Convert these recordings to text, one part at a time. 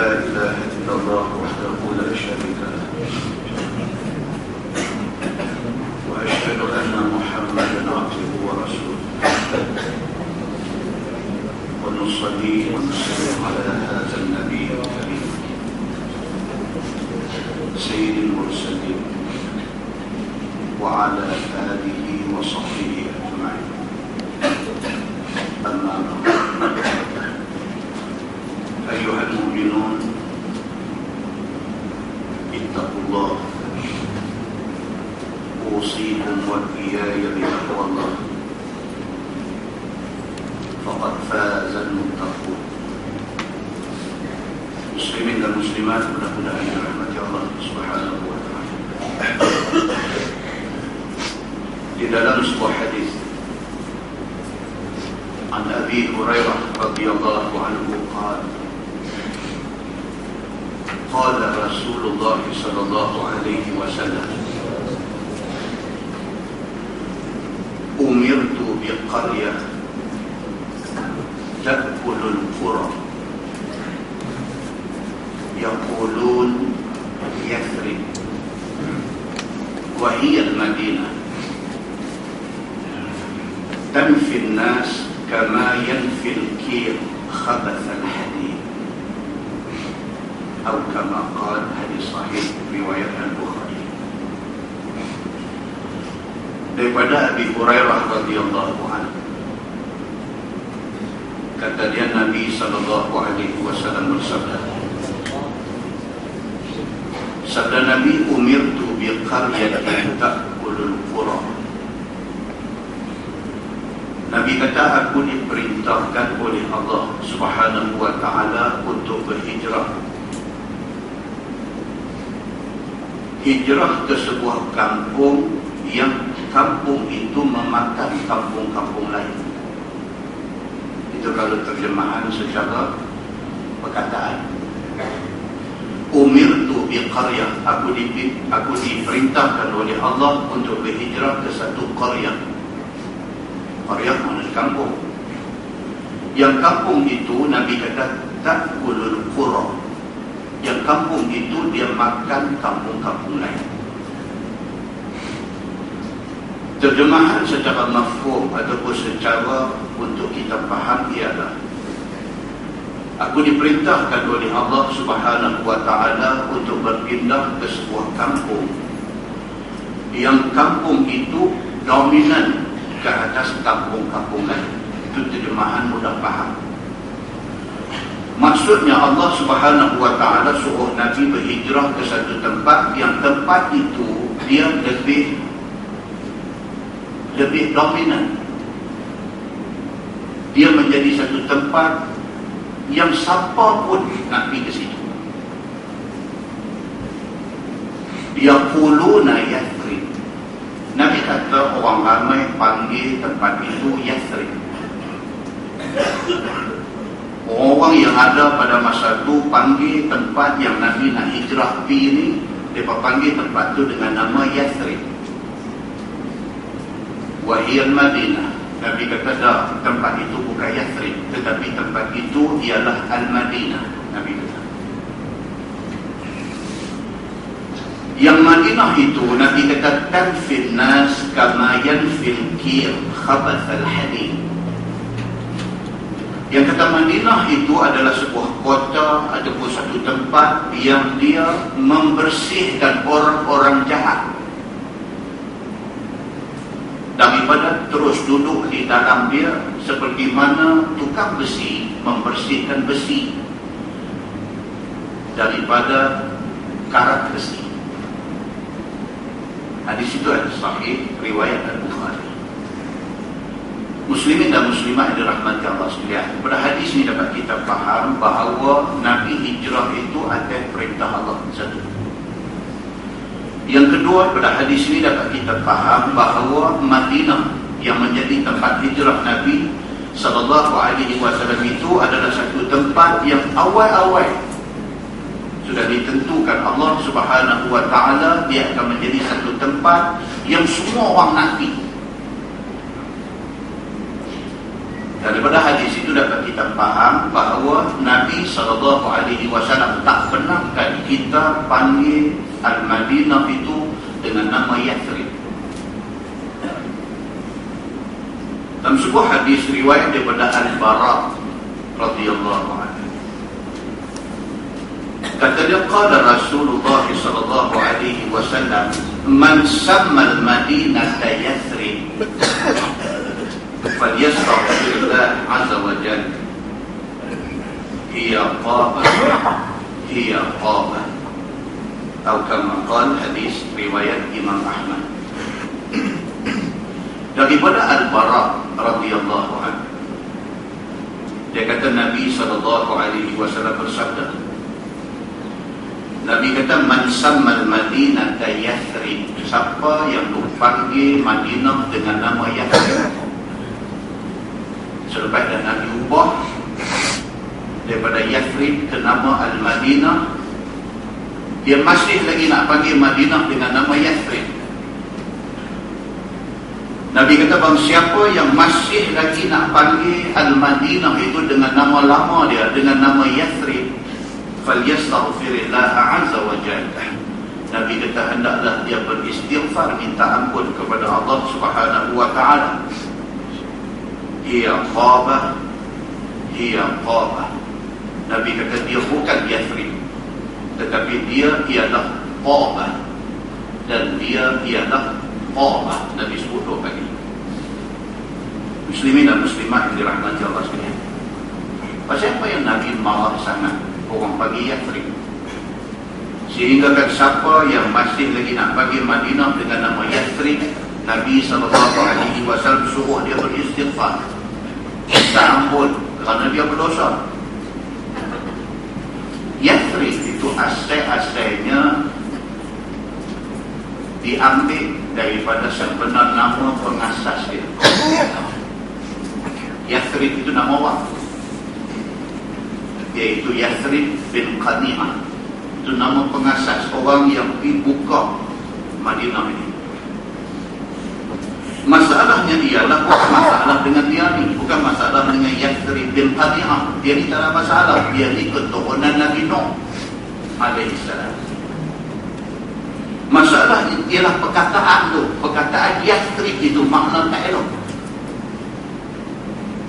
لا إله إلا الله وحده لا شريك له وأشهد أن محمدا عبده ورسوله ونصلي ونسلم على هذا النبي الكريم سيد المرسلين وعلى آله وصحبه أجمعين. أما بعد، أيها المؤمنون اتقوا الله، أوصيكم وإياي بتقوى الله، فقد فاز المتقون. Muslimin dan muslimat, mudah-mudahan dirahmati Allah Subhanahu wa ta'ala. Di dalam sebuah hadis an Abi Hurairah radhiyallahu anhu qala Rasulullah sallallahu alaihi wasallam umirtu biqaryah ta'kulul qura yaqulun Yathrib wa hiya al-Madinah tanfi an-nas kama yanfi al-kir khabath al-hadid atau kama qala, hadis sahih riwayat Al-Bukhari. Daripada Abi Hurairah radhiyallahu anhu, kata dia, Nabi sallallahu alaihi wasallam bersabda, sabda Nabi, umirtu biqaryatin ta'kulul qura. Nabi kata, aku diperintahkan oleh Allah Subhanahu wa ta'ala untuk berhijrah. Hijrah ke sebuah kampung yang kampung itu memakan kampung-kampung lain. Itu kalau terjemahan secara perkataan. Umirtu biqaryah, aku diperintahkan oleh Allah untuk berhijrah ke satu qaryah. Qaryah mana kampung. Yang kampung itu Nabi kata ta'kulul qura. Yang kampung itu dia makan kampung-kampung lain. Terjemahan secara mafhum ataupun secara untuk kita faham ialah, aku diperintahkan oleh Allah Subhanahu wa ta'ala untuk berpindah ke sebuah kampung yang kampung itu dominan ke atas kampung-kampung lain. Itu terjemahan mudah faham. Maksudnya Allah Subhanahu wa ta'ala suruh Nabi berhijrah ke satu tempat yang tempat itu dia lebih dominan. Dia menjadi satu tempat yang siapa pun nak pergi ke situ. Yaquluna Yathrib. Nabi kata orang ramai panggil tempat itu Yathrib. Orang yang ada pada masa itu panggil tempat yang Nabi nak hijrah pergi ini, mereka panggil tempat itu dengan nama Yathrib. Wa hiya al-Madinah. Nabi kata dah, tempat itu bukan Yathrib, tetapi tempat itu ialah Al-Madinah. Nabi kata yang Madinah itu, Nabi kata tanfil nas kama yanfil kir khabath al-hadid. Yang kata Madinah itu adalah sebuah kota ataupun satu tempat yang dia membersihkan orang-orang jahat daripada terus duduk di dalam dia, seperti mana tukang besi membersihkan besi daripada karat besi. Hadis itu ada sahih riwayat Al-Bukhari. Muslimin dan muslimat yang dirahmati Allah sekalian, pada hadis ini dapat kita faham bahawa Nabi hijrah itu atas perintah Allah. Satu. Yang kedua, pada hadis ini dapat kita faham bahawa Madinah yang menjadi tempat hijrah Nabi sallallahu alaihi wasallam itu adalah satu tempat yang awal-awal sudah ditentukan Allah Subhanahu wa ta'ala dia akan menjadi satu tempat yang semua orang nak pergi. Daripada hadis itu dapat kita faham bahawa Nabi SAW tak pernah kita panggil Al-Madinah itu dengan nama Yathrib. Dalam sebuah hadis riwayat daripada Al-Bara radhiyallahu anhu, kata dia, qala Rasulullah sallallahu alaihi wasallam, man samma al-Madinata Yathrib falyastaghfirullah azza wa jalla, hiya Qabah, hiya Qabah, atau kama qala, hadis riwayat Imam Ahmad. Daripada Al-Bara radhiyallahu anhu, dia kata Nabi SAW bersabda, Nabi kata, man sammal Madinata Yathrib, siapa yang dipanggil Madinah dengan nama Yathrib, selepas dah Nabi ubah daripada Yathrib ke nama Al-Madinah, dia masih lagi nak panggil Madinah dengan nama Yathrib. Nabi kata, bang, siapa yang masih lagi nak panggil Al-Madinah itu dengan nama lama dia, dengan nama Yathrib, falyastaghfirillah azza wa jalla, Nabi kata hendaklah dia beristighfar, minta ampun kepada Allah Subhanahu wa ta'ala. Hiya Qabah, hiya Qabah. Nabi kata dia bukan Yathrib, tetapi dia ialah Qabah, dan dia ialah Qabah. Nabi sebut dua kali. Muslimin dan muslimat yang dirahmati Allah sekalian, pasal apa yang Nabi marah sangat orang panggil Yathrib, sehingga kan siapa yang masih lagi nak panggil Madinah dengan nama Yathrib, Nabi SAW suruh dia beristighfar, minta ampun kerana dia berdosa. Yathrib itu asal-asalnya diambil daripada sebenar nama pengasas dia. Yathrib itu nama orang, iaitu Yathrib bin Qani'ah. Itu nama pengasas, orang yang pergi buka Madinah ini. Masalahnya ialah bukan masalah dengan dia ni, bukan masalah dengan Yathrib bin Qani'ah. Dia ni tak ada masalah, dia ni keturunan Nabi Nuh alaihi salam. Masalah ialah perkataan tu, perkataan Yathrib itu makna tak elok.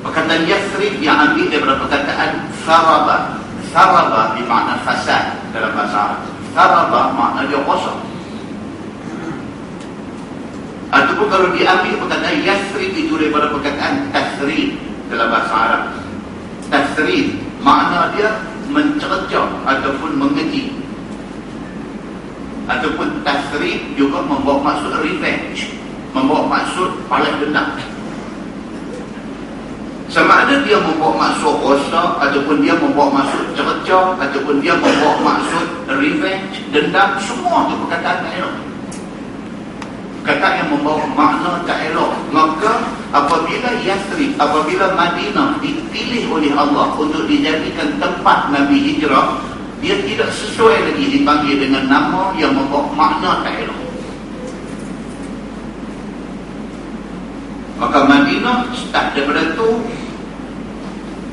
Perkataan Yathrib yang ambil daripada perkataan Saraba. Saraba bermakna fasad dalam bahasa Arab. Saraba makna dia kosong. Ataupun kalau diambil perkataan Yathrib itu daripada perkataan Tathrib dalam bahasa Arab. Tathrib makna dia mencerca ataupun mengeji. Ataupun Tathrib juga membawa maksud revenge, membawa maksud balas dendam. Sama ada dia membawa maksud rosak, ataupun dia membawa maksud cerca, ataupun dia membawa maksud revenge, dendam, semua tu perkataan tak elok. Perkataan yang membawa makna tak elok. Maka apabila Yathrib, apabila Madinah dipilih oleh Allah untuk dijadikan tempat Nabi hijrah, dia tidak sesuai lagi dipanggil dengan nama yang membawa makna tak elok. Maka Madinah start daripada itu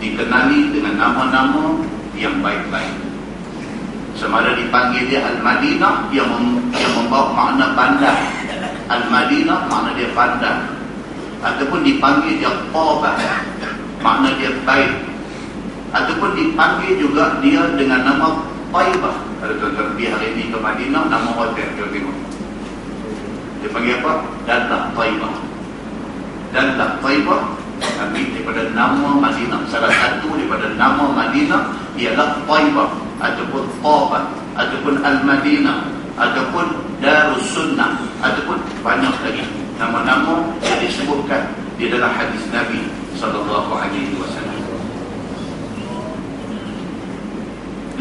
dikenali dengan nama-nama yang baik-baik. Sama ada dipanggil dia Al-Madinah yang membawa makna bandar, Al-Madinah makna dia bandar, ataupun dipanggil dia Qabah, makna dia baik, ataupun dipanggil juga dia dengan nama Taibah. Ada tuan-tuan pergi hari ini ke Madinah, nama hotel dia tengok, dia panggil apa? Darlah Taibah. Darlah Taibah ambil daripada nama Madinah. Salah satu daripada nama Madinah ialah Taibah, ataupun Qabah, ataupun Al-Madinah, ataupun Darus Sunnah, ataupun banyak lagi nama-nama yang disebutkan di dalam hadis Nabi SAW.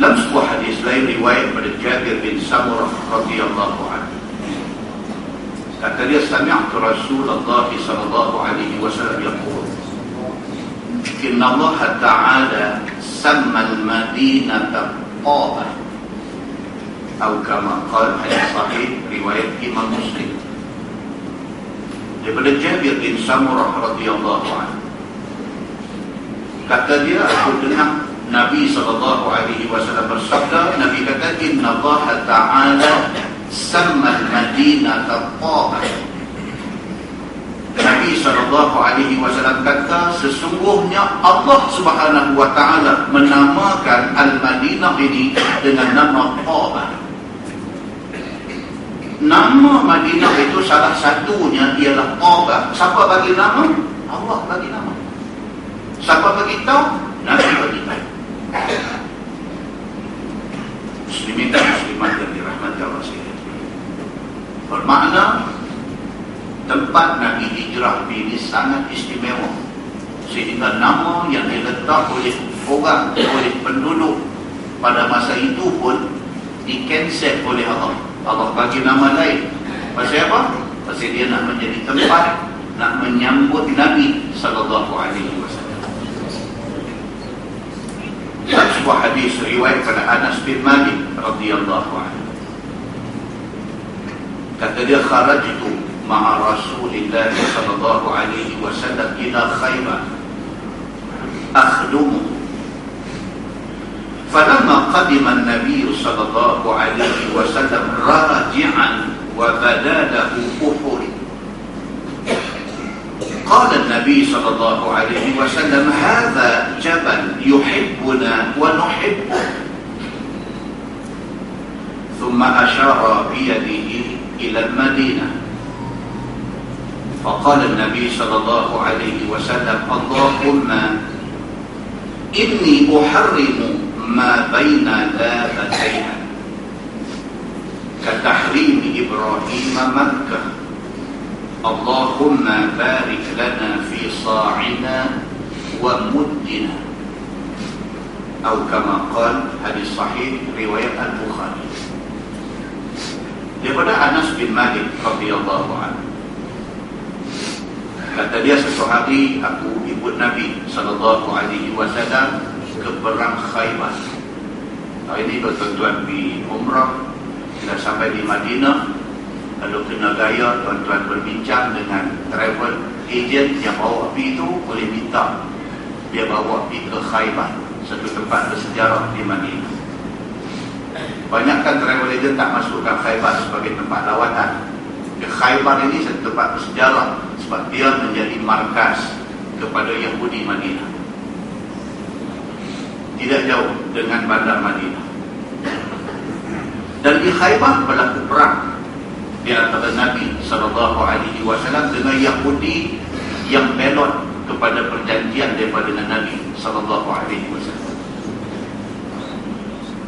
Dalam sebuah hadis lain riwayat pada Jabir bin Samurah radhiyallahu anhu, kata dia, sami'tu Rasulullah sallallahu alaihi wasallam yaqul, inna Allah ta'ala samma al-Madinata Qabah, atau kama qala, hadis sahih riwayat Imam Muslim. Daripada Jabir bin Samurah radhiyallahu anhu, Kata dia, aku dengar Nabi SAW bersabda, Nabi kata, Inna Allah Ta'ala sammal Madinah Ta'ah. Nabi SAW kata, sesungguhnya Allah Subhanahu Wa Ta'ala menamakan Al-Madinah ini dengan nama Ta'ah. Nama Madinah itu salah satunya ialah Ta'ah. Siapa bagi nama? Allah bagi nama. Siapa bagi tahu? Nabi bagi tahu. Muslimin dan muslimat yang dirahmati Allah sekalian. Bermakna tempat Nabi hijrah ini sangat istimewa, sehingga nama yang diletak oleh orang, oleh penduduk pada masa itu pun di-cancel oleh Allah. Allah bagi nama lain. Pasal apa? Pasal dia nak menjadi tempat nak menyambut Nabi SAW. Dalam sebuah hadis riwayat pada Anas bin Malik radhiyallahu anhu, kata dia, kharajtu ma'a Rasulillah sallallahu alaihi wasallam ila Khaybar akhdumu, falamma qadima an-nabiy sallallahu alaihi wasallam raji'an wa badalahu Uhud. قال النبي صلى الله عليه وسلم هذا جبل يحبنا ونحبه، ثم أشار بيده إلى المدينة، فقال النبي صلى الله عليه وسلم اللهم إني أحرم ما بين لابتيها كتحريم إبراهيم مكة، اللهم بارك لنا في صاعنا ومدنا، أو كما قال. Hadis sahih riwayat Al-Bukhari. Daripada Anas bin Malik radhiyallahu anhu, kata dia, satu hari aku ikut Nabi sallallahu alaihi wasallam ke perang Khaybar. Hari ini tuan-tuan di umrah, kita sampai di Madinah. Lalu kena gaya tuan-tuan berbincang dengan travel agent yang bawa pergi itu, boleh minta dia bawa pergi ke Khaybar, satu tempat bersejarah di Madinah. Banyakkan travel agent tak masukkan Khaybar sebagai tempat lawatan. Khaybar ini satu tempat bersejarah sebab dia menjadi markas kepada Yahudi Madinah, tidak jauh dengan bandar Madinah. Dan di Khaybar berlaku perang di antara Nabi SAW dengan Yahudi yang belot kepada perjanjian daripada Nabi SAW.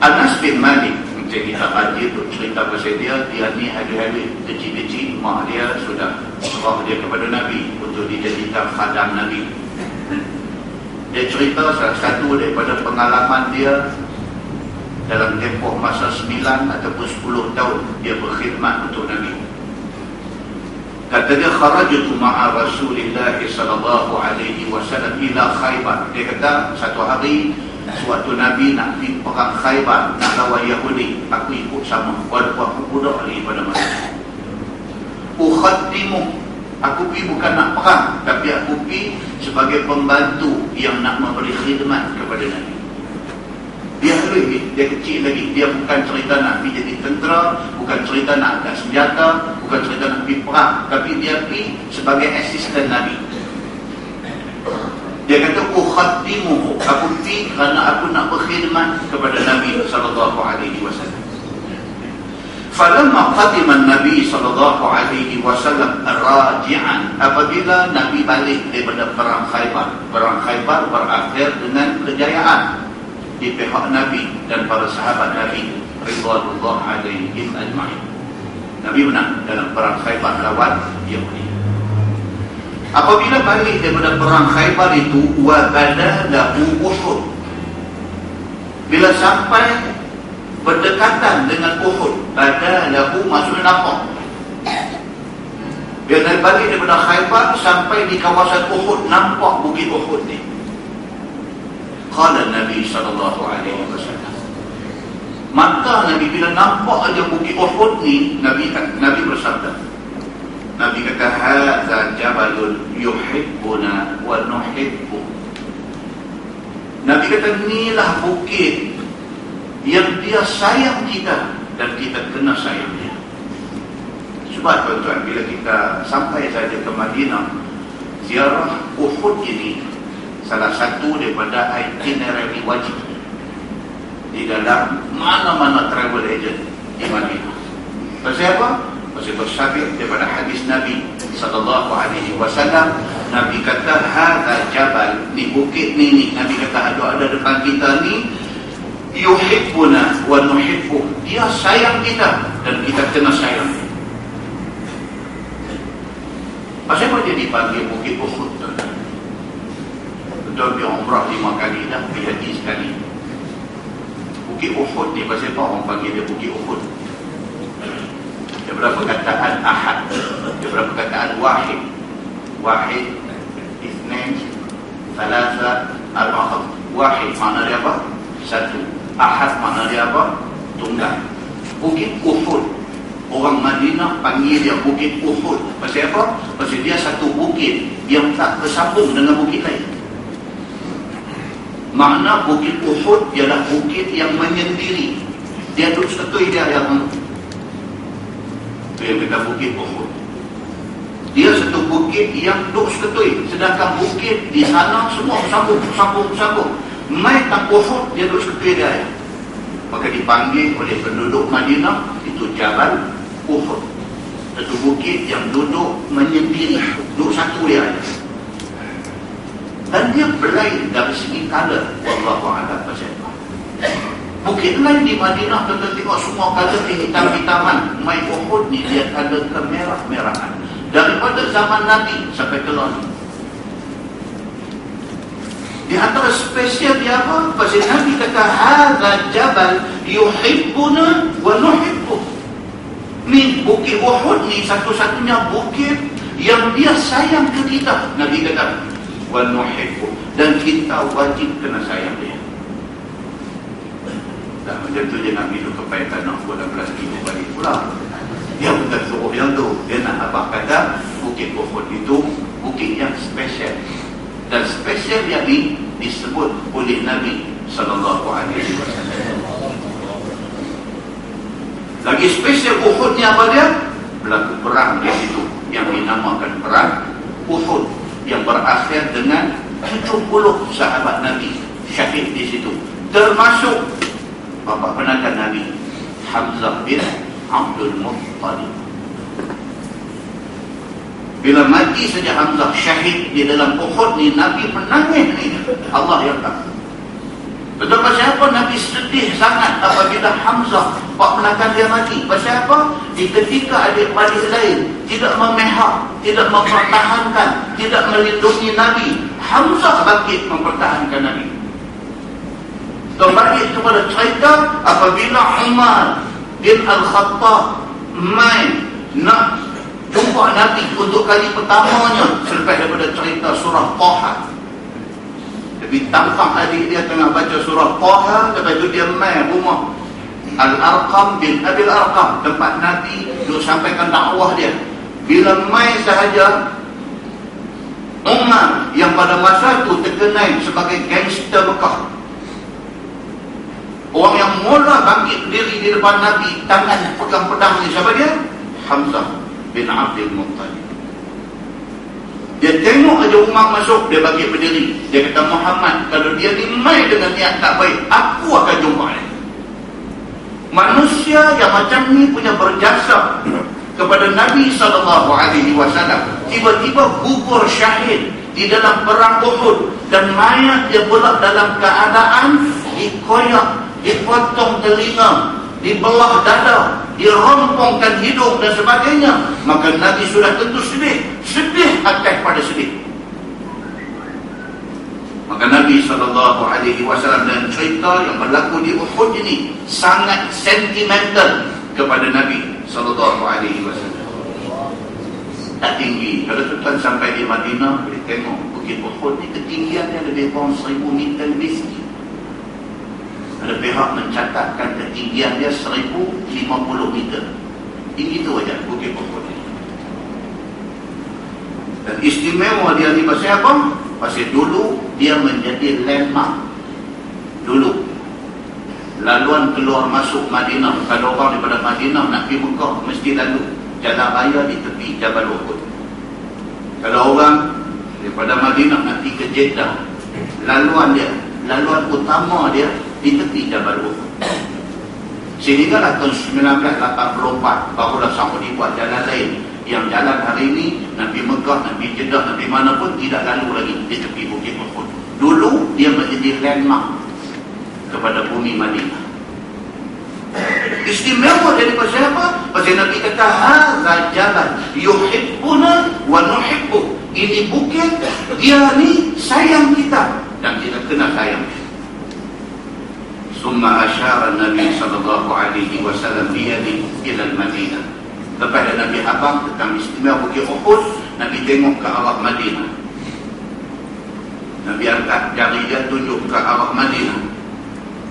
Anas bin Malik cerita haji tu, cerita pasal dia ni hari-hari kecil-kecil mak dia sudah serah dia kepada Nabi untuk dijadikan khadam Nabi. Dia cerita salah satu daripada pengalaman dia dalam tempoh masa 9 ataupun 10 tahun dia berkhidmat untuk Nabi. Kata dia, kharajtu ma'a Rasulillah sallallahu alaihi wasallam ila Khaybar. Dia kata, satu hari suatu Nabi nak pergi perang Khaybar, nak lawan Yahudi, aku ikut sama walaupun aku budak lagi pada masa itu. Ukhaddimu, aku pergi bukan nak perang, tapi aku pergi sebagai pembantu yang nak memberi khidmat kepada Nabi. Dia kecil lagi, dia bukan cerita nak pergi jadi tentera, bukan cerita nak angkat senjata, bukan cerita nak pergi perang, tapi dia pergi sebagai asisten Nabi. Dia kata, ukhaddimuhu, aku pergi kerana aku nak berkhidmat kepada Nabi SAW. Falamma qadima Nabi SAW raji'an, apabila Nabi balik daripada perang Khaybar. Perang Khaybar berakhir dengan kejayaan di pihak Nabi dan para sahabat Nabi ridwanullah alaihim ajma'in. Nabi menang dalam perang Khaybar lawan Yahudi. Apabila balik daripada perang Khaybar itu, wa badalahu Uhud, bila sampai berdekatan dengan Uhud, badalahu maksudnya nampak. Bila balik daripada Khaybar sampai di kawasan Uhud, nampak bukit Uhud ni. Qala Nabi sallallahu alaihi wasallam, maka Nabi bila nampak aja bukit Uhud ni, Nabi bersabda, Nabi kata, hadza jabalun yuhibbuna wa nuhibbu. Nabi kata, inilah bukit yang dia sayang kita dan kita kena sayang dia. Sebab tuan-tuan, bila kita sampai saja ke Madinah, ziarah Uhud ini salah satu daripada itinerary wajib di dalam mana-mana travel agent di Madinah. Pasal apa? Pasal bersabit daripada hadis Nabi SAW. Nabi kata, hadza jabal, ni bukit ni Nabi kata ada depan kita ni, yuhibbuna wa nuhibbuh, dia sayang kita dan kita kena sayang dia. Pasal apa dia dipanggil Bukit Uhud? Betul, dia umrah 5 kali dah, pergi haji sekali. Bukit Uhud ni pasal apa orang panggil dia Bukit Uhud? Daripada perkataan ahad, daripada perkataan wahid. Wahid, ithnain, thalatha, arba'ah. Wahid makna dia apa? Satu. Ahad makna dia apa? Tunggal. Bukit Uhud, orang Madinah panggil dia Bukit Uhud. Pasal apa? Pasal dia satu bukit yang tak bersambung dengan bukit lain. Makna Bukit Uhud ialah bukit yang menyendiri. Dia duduk setui dia yang itu yang kita Bukit Uhud. Dia satu bukit yang duduk setui, sedangkan bukit di sana semua bersambung. Mai tak Uhud, dia duduk setui dia. Maka dipanggil oleh penduduk Madinah itu Jabal Uhud. Satu bukit yang duduk menyendiri, duduk satu dia. Dan dia berlain dari segi color. Wallahu a'lam bishawab. Bukit lain di Madinah, kita tengok semua color hitam-hitaman. Mai Uhud ni dia color kemerah-merahan. Daripada zaman Nabi sampai ke lalu. Di antara spesial dia apa? Pasal Nabi kata, hadza jabal yuhibbuna wa nuhibbuh. Ni Bukit Uhud ni satu-satunya bukit yang dia sayang ke kita. Nabi kata, wa nuhibbuh, dan kita wajib kena sayang dia. Dah macam tu je Nabi tu kepaitan nak 12 ribu balik pula. Dia bukan suruh yang tu. Dia nak abang kata Bukit Uhud itu bukit yang spesial. Dan spesial yang ini disebut oleh Nabi SAW. Lagi spesial Uhud ni apa dia? Berlaku perang di situ yang dinamakan perang Uhud, yang berakhir dengan 70 sahabat Nabi syahid di situ, termasuk bapa penakan Nabi Hamzah bin Abdul Muttalib. Bila mati saja Hamzah syahid di dalam Uhud ni, Nabi menangis ni. Allah yang tahu. Betul pasal apa Nabi sedih sangat apabila Hamzah pak penakan dia mati? Pasal apa? Di ketika adik-adik lain tidak memihak, tidak mempertahankan, tidak melindungi Nabi, Hamzah bangkit mempertahankan Nabi. Kembali kepada cerita apabila Umar bin Al-Khattab main nak jumpa Nabi untuk kali pertamanya selepas daripada cerita surah Taha. Tapi tampak adik dia tengah baca surah Taha, lepas itu dia main rumah Al-Arqam bin Abil Arqam, tempat Nabi duk sampaikan dakwah dia. Bila main sahaja, Umar yang pada masa itu terkenal sebagai gangster Mekah, orang yang mula bangkit berdiri di depan Nabi, tangan pegang pedang ni, siapa dia? Hamzah bin Abdul Muttalib. Dia tengok aja Umar masuk, dia bangkit berdiri. Dia kata, Muhammad, kalau dia ni main dengan niat tak baik, aku akan jumpa dia. Manusia yang macam ni punya berjasa kepada Nabi SAW, tiba-tiba gugur syahid di dalam perang Uhud, dan mayat dia pula dalam keadaan dikoyak, dipotong telinga, dibelah dada, dirompongkan hidung dan sebagainya. Maka Nabi sudah tentu sedih atas pada sedih. Maka Nabi SAW dan cerita yang berlaku di Uhud ini sangat sentimental kepada Nabi SAW. Tak tinggi. Kalau tuan sampai di Madinah, boleh tengok Bukit Uhud ni ketinggiannya lebih kurang 1000 meter lebih sikit. Ada pihak mencatatkan ketinggian dia 1050 meter. Tinggi tu aja Bukit Uhud ni. Dan istimewa dia ni pasal apa? Pasal dulu dia menjadi landmark Dulu laluan keluar masuk Madinah, kalau orang daripada Madinah nak pergi Mekah mesti lalu jalan raya di tepi Jabal Uhud. Kalau orang daripada Madinah nak pergi ke Jeddah, laluan utama dia di tepi Jabal Uhud. Sehinggalah tahun 1984 barulah Saudi buat jalan lain. Yang jalan hari ini nak pergi Mekah, nak pergi Jeddah, nak pergi mana pun tidak lalu lagi di tepi Bukit Uhud. Dulu dia menjadi landmark kepada bumi Madinah. Istimewa dari pasal apa? Pasal Nabi kata hadza jalan yuhibbuna wa nuhibbu. Ini bukit, dia ni sayang kita dan kita kena sayang. Summa asyara Nabi sallallahu alaihi wasallam biyadi ila al-Madinah. Lepas Nabi habang tentang istimewa Bukit Uhud, Nabi tengok ke arah Madinah. Nabi angkat jari dia tunjuk ke arah Madinah.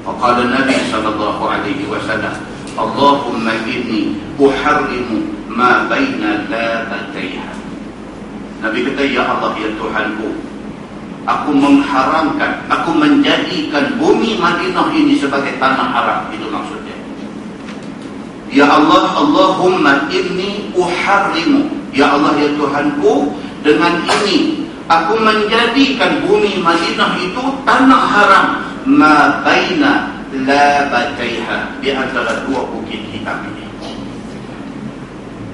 Faqala Nabi sallallahu alaihi wasallam, Allahumma inni uharrimu ma baina labatayha. Nabi kata, ya Allah, ya Tuhanku, aku mengharamkan, aku menjadikan bumi Madinah ini sebagai tanah haram. Itu maksudnya. Ya Allah, Allahumma inni uharrimu, ya Allah, ya Tuhanku, dengan ini aku menjadikan bumi Madinah itu tanah haram. Ma baina labatayha, di antara dua bukit hitam ini.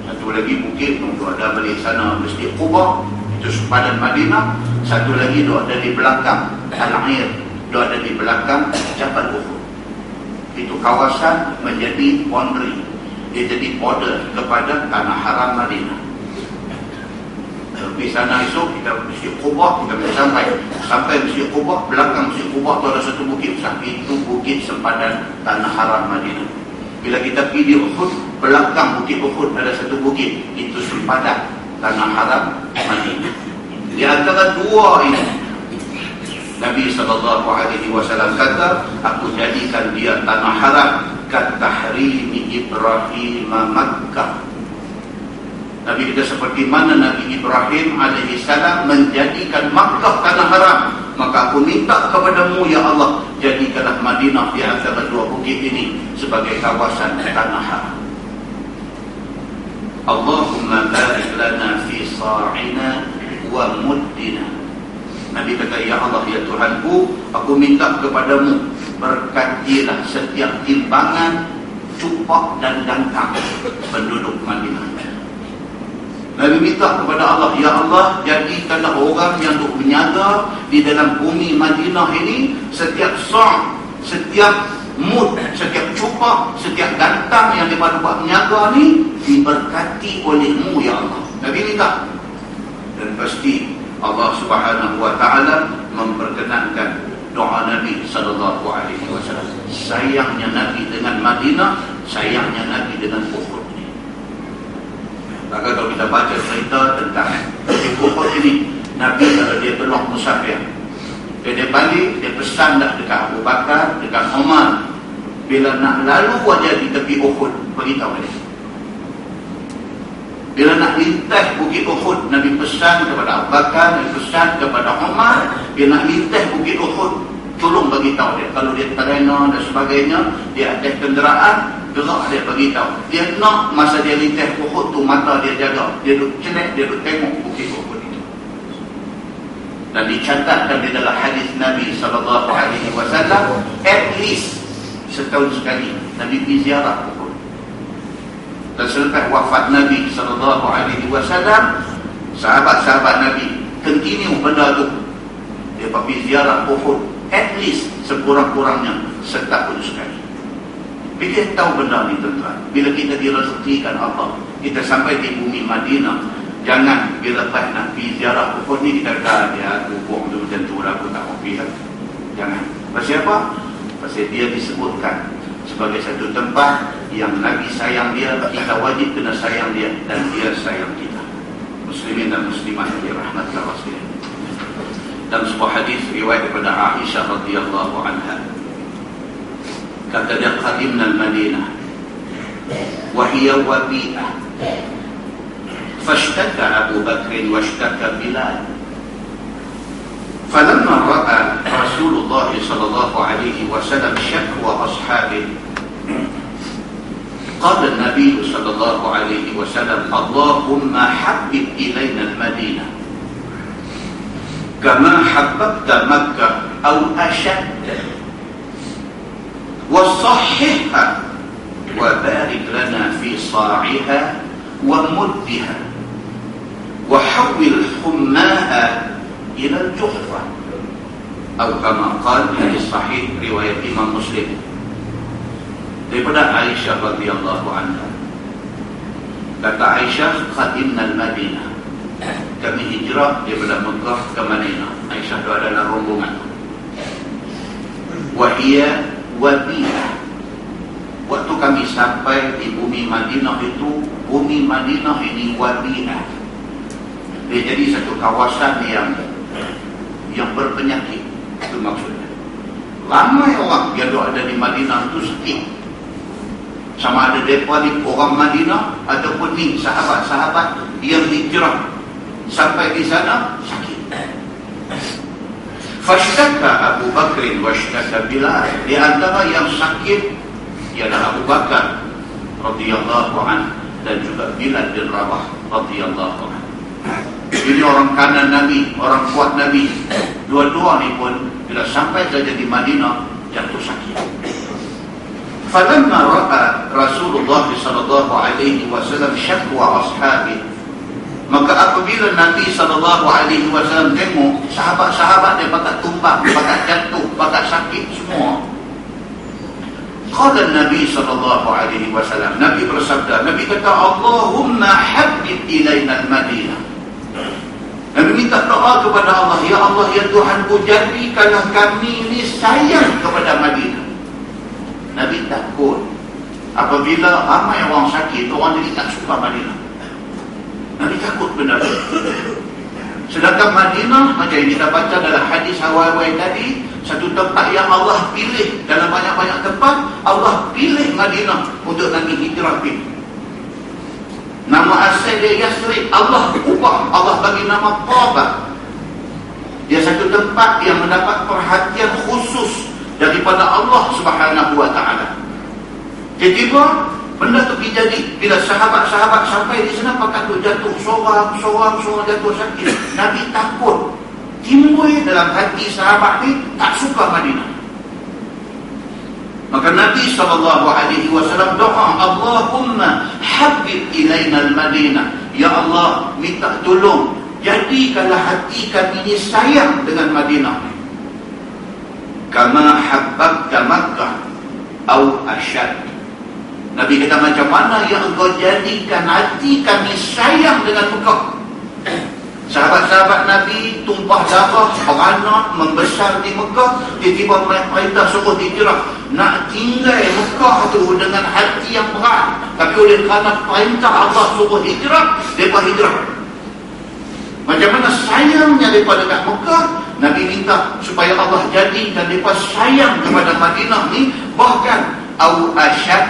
Satu lagi bukit itu ada balik sana Masjid Quba, itu sempadan Madinah. Satu lagi itu ada di belakang Al-Air, itu ada di belakang Jabal Uhud. Itu kawasan menjadi boundary, dia jadi border kepada tanah haram Madinah. Di sana esok kita Masjid Quba, kita boleh sampai Masjid Quba. Belakang Masjid Quba tu ada satu bukit besar, itu bukit sempadan tanah haram Madinah. Bila kita pergi di Uhud, belakang Bukit Uhud ada satu bukit, itu sempadan tanah haram Madinah. Di antara dua ini Nabi SAW kata, aku jadikan dia tanah haram katahrimi Ibrahim Makkah. Nabi kita seperti mana Nabi Ibrahim alaihissalam menjadikan Makkah tanah haram, maka aku minta kepadamu ya Allah, jadikanlah Madinah di antara dua bukit ini sebagai kawasan tanah haram. Allahumma barik lana fi sa'ina wa muddina. Nabi kata, ya Allah, ya Tuhanku, aku minta kepadamu, berkatilah setiap timbangan, cupak dan dangkang penduduk Madinah. Nabi minta kepada Allah, ya Allah, jadikanlah orang yang duk berniaga di dalam bumi Madinah ini, setiap sa', setiap mud, setiap cupak, setiap gantang yang dipada buat berniaga ni diberkati olehmu ya Allah. Nabi minta. Dan pasti Allah Subhanahu wa taala memperkenankan doa Nabi sallallahu alaihi wasallam. Sayangnya Nabi dengan Madinah, sayangnya Nabi dengan Uhud. Maka kalau kita baca cerita tentang Uhud ini, Nabi kalau dia tolong musafir, dia balik, dia pesan dah dekat Abu Bakar, dekat Umar, bila nak lalu wajah di tepi Uhud, beritahu dia. Bila nak lintas Bukit Uhud, Nabi pesan kepada Abu Bakar, Nabi pesan kepada Umar, bila nak lintas Bukit Uhud, tolong beritahu dia. Kalau dia terena dan sebagainya, dia ada kenderaan, gerak dia beritahu. Dia nak masa dia lintas Uhud tu, mata dia jaga, dia duduk celek, dia duduk tengok Bukit Uhud itu. Dan dicatatkan di dalam hadis Nabi SAW, at least setahun sekali Nabi pergi ziarah Uhud. Dan selepas wafat Nabi SAW, sahabat-sahabat Nabi continue benda tu. Dia pergi ziarah Uhud at least sekurang-kurangnya setahun sekali. Kita tahu benda ni tuan-tuan. Bila kita direzekikan Allah, kita sampai di bumi Madinah, jangan bila lepas nak pergi ziarah Uhud ni kita kata, dia aku buang tu macam tu lah, aku tak mau pergi. Jangan. Pasal apa? Pasal dia disebutkan sebagai satu tempat yang Nabi sayang dia, kita wajib kena sayang dia, dan dia sayang kita. Muslimin dan muslimat yang dirahmati Allah sekalian. Dalam sebuah hadis riwayat daripada Aisyah radhiyallahu anha, kata dia, qadimna al-Madinah wa hiya wabi'ah fashtaka Abu Bakr wa ishtaka Bilal falamma ra'a Rasulullah Rasulullah sallallahu alaihi wasallam syakwa ashabihi. Qala an-nabiy sallallahu alaihi wasallam, Allahumma habbib ilaina al-Madinah kama habbabta Makkah aw ashad wa sahhihha wa barik lana fi sa'iha wa muddiha wa hawwil hummaha ila al-juhfa atau kama qala hadis sahih riwayat Imam Muslim daripada Aisyah radhiyallahu anha. Kata Aisyah, qadimna al-Madinah, kami hijrah daripada Mekah ke Madinah. Aisyah itu adalah rombongan. Wa hiya wadiyah. Waktu kami sampai di bumi Madinah itu, bumi Madinah ini wadiyah. Dia jadi satu kawasan yang berpenyakit. Itu maksudnya. Ramai orang yang ada di Madinah itu sakit. Sama ada mereka ni orang Madinah ataupun ni sahabat-sahabat yang hijrah sampai di sana sakit. Fashtaka Abu Bakr wa ashtaka Bilal. Di antara yang sakit ialah Abu Bakar radhiyallahu anhu dan juga Bilal bin Rabah radhiyallahu anhu. Ini orang kanan Nabi, orang kuat Nabi. Dua-dua ni pun bila sampai saja di Madinah jatuh sakit. Falamma ra'a Rasulullah sallallahu alaihi wasallam syakwa ashabi, maka apabila Nabi sallallahu alaihi wasallam tengok sahabat-sahabat dia bakal tumbang, bakal jatuh, bakal sakit semua. Qala Nabi sallallahu alaihi wasallam, Nabi bersabda, Nabi kata, Allahumma habbib ilaina al-Madinah. Nabi minta doa kepada Allah, ya Allah, ya Tuhanku, jadikanlah kami ini sayang kepada Madinah. Nabi takut apabila ramai orang sakit, orang jadi tak suka Madinah. Nabi takut benar. Sedangkan Madinah, macam yang kita baca dalam hadis awal-awal tadi, satu tempat yang Allah pilih dalam banyak-banyak tempat. Allah pilih Madinah untuk Nabi hijrah pergi. Nama asal dia Yasrib, Allah ubah, Allah bagi nama Taba. Dia satu tempat yang mendapat perhatian khusus daripada Allah Subhanahu wa ta'ala. Tiba-tiba benda tu jadi bila sahabat-sahabat sampai di sana pakat tu jatuh seorang jatuh sakit. Nabi takut timbul dalam hati sahabat ni tak suka Madinah. Maka Nabi SAW doa, Allahumma habib ilaina al-Madinah. Ya Allah, minta tolong jadikanlah hati kami ini sayang dengan Madinah kama habbabta Makkah au asyad. Nabi kata, macam mana yang engkau jadikan hati kami sayang dengan Mekah. Sahabat-sahabat Nabi tumpah darah, beranak, membesar di Mekah. Tiba-tiba mereka suruh hijrah, nak tinggal Mekah tu dengan hati yang berat. Tapi oleh kerana perintah Allah suruh hijrah, mereka hijrah. Macam mana sayangnya mereka dekat Mekah, Nabi minta supaya Allah jadikan mereka sayang kepada Madinah ni, bahkan au asyad,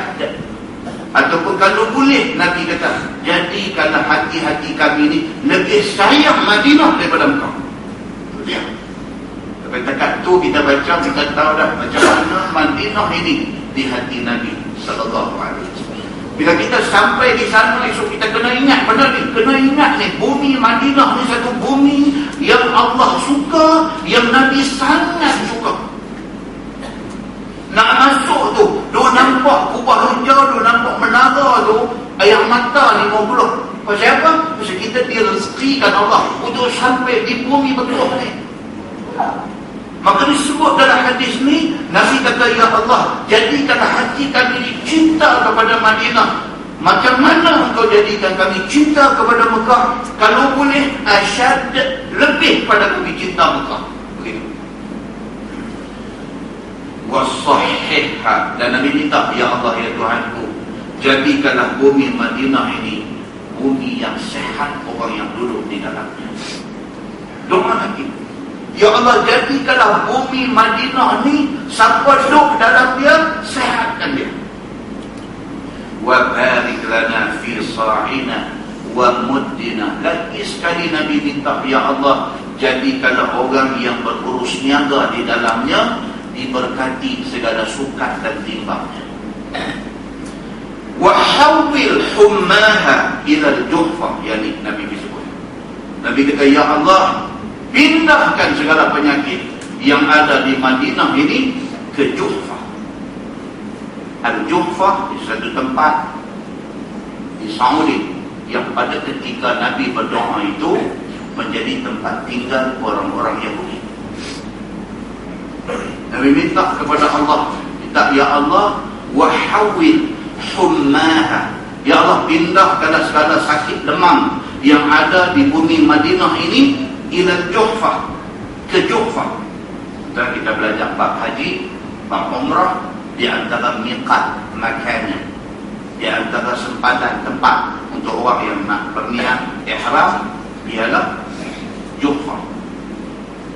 ataupun kalau boleh Nabi kata jadikanlah hati-hati kami ni lebih sayang Madinah daripada Mekah. Itu dia. Tapi dekat tu kita baca, kita tahu dah macam mana Madinah ini di hati Nabi sallallahu alaihi wasallam. Bila kita sampai di sana, esok kita kena ingat benda ni. Kena ingat ni, bumi Madinah ni satu bumi yang Allah suka, yang Nabi sangat suka. Nak masuk tu, dia nampak kubah hijau, dia nampak menara tu, air mata 50. Pasal apa? Pasal kita direzekikan Allah untuk sampai di bumi betul ni. Maka disebut dalam hadis ni, Nabi kata, ya Allah, jadikanlah hati kami cinta kepada Madinah. Macam mana engkau jadikan kami cinta kepada Mekah? Kalau boleh, asyad, lebih pada kami cinta Mekah. Begitu. Wasahihha, dan Nabi minta, ya Allah, ya Tuhanku, jadikanlah bumi Madinah ini bumi yang sehat orang yang duduk di dalamnya. Doa lagi, ya Allah, jadikanlah bumi Madinah ni siapa duduk dalam dia, sehatkan dia. Wa barik lana fi sa'ina wa muddina. Lagi sekali Nabi minta, ya Allah, jadikanlah orang yang berurus niaga di dalamnya diberkati segala sukat dan timbangnya. Wa hawwil hummaha ila al-juhfah, yani Nabi disebut. Nabi kata, ya Allah, pindahkan segala penyakit yang ada di Madinah ini ke Juhfah. Al-Juhfah di satu tempat di Saudi yang pada ketika Nabi berdoa itu menjadi tempat tinggal orang-orang Yahudi. Nabi minta kepada Allah, minta, ya Allah, wahawil hummaha, ya Allah, pindahkanlah segala sakit demam yang ada di bumi Madinah ini ila Juhfah, ke Juhfah. Dan kita belajar bab haji, bab umrah, di antara miqat makannya, di antara sempadan tempat untuk orang yang nak berniat ihram ialah Juhfah.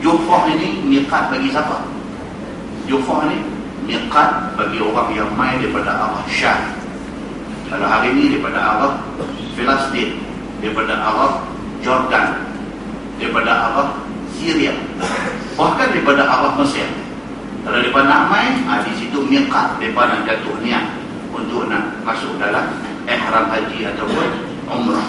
Juhfah ini miqat bagi siapa? Juhfah ini miqat bagi orang yang main daripada arah Syam. Kalau hari ini daripada arah Palestin, daripada arah Jordan, daripada arah Syria, bahkan daripada arah Mesir. Kalau mereka nak main, di situ miqat, mereka nak jatuh niat untuk nak masuk dalam ihram haji ataupun umrah.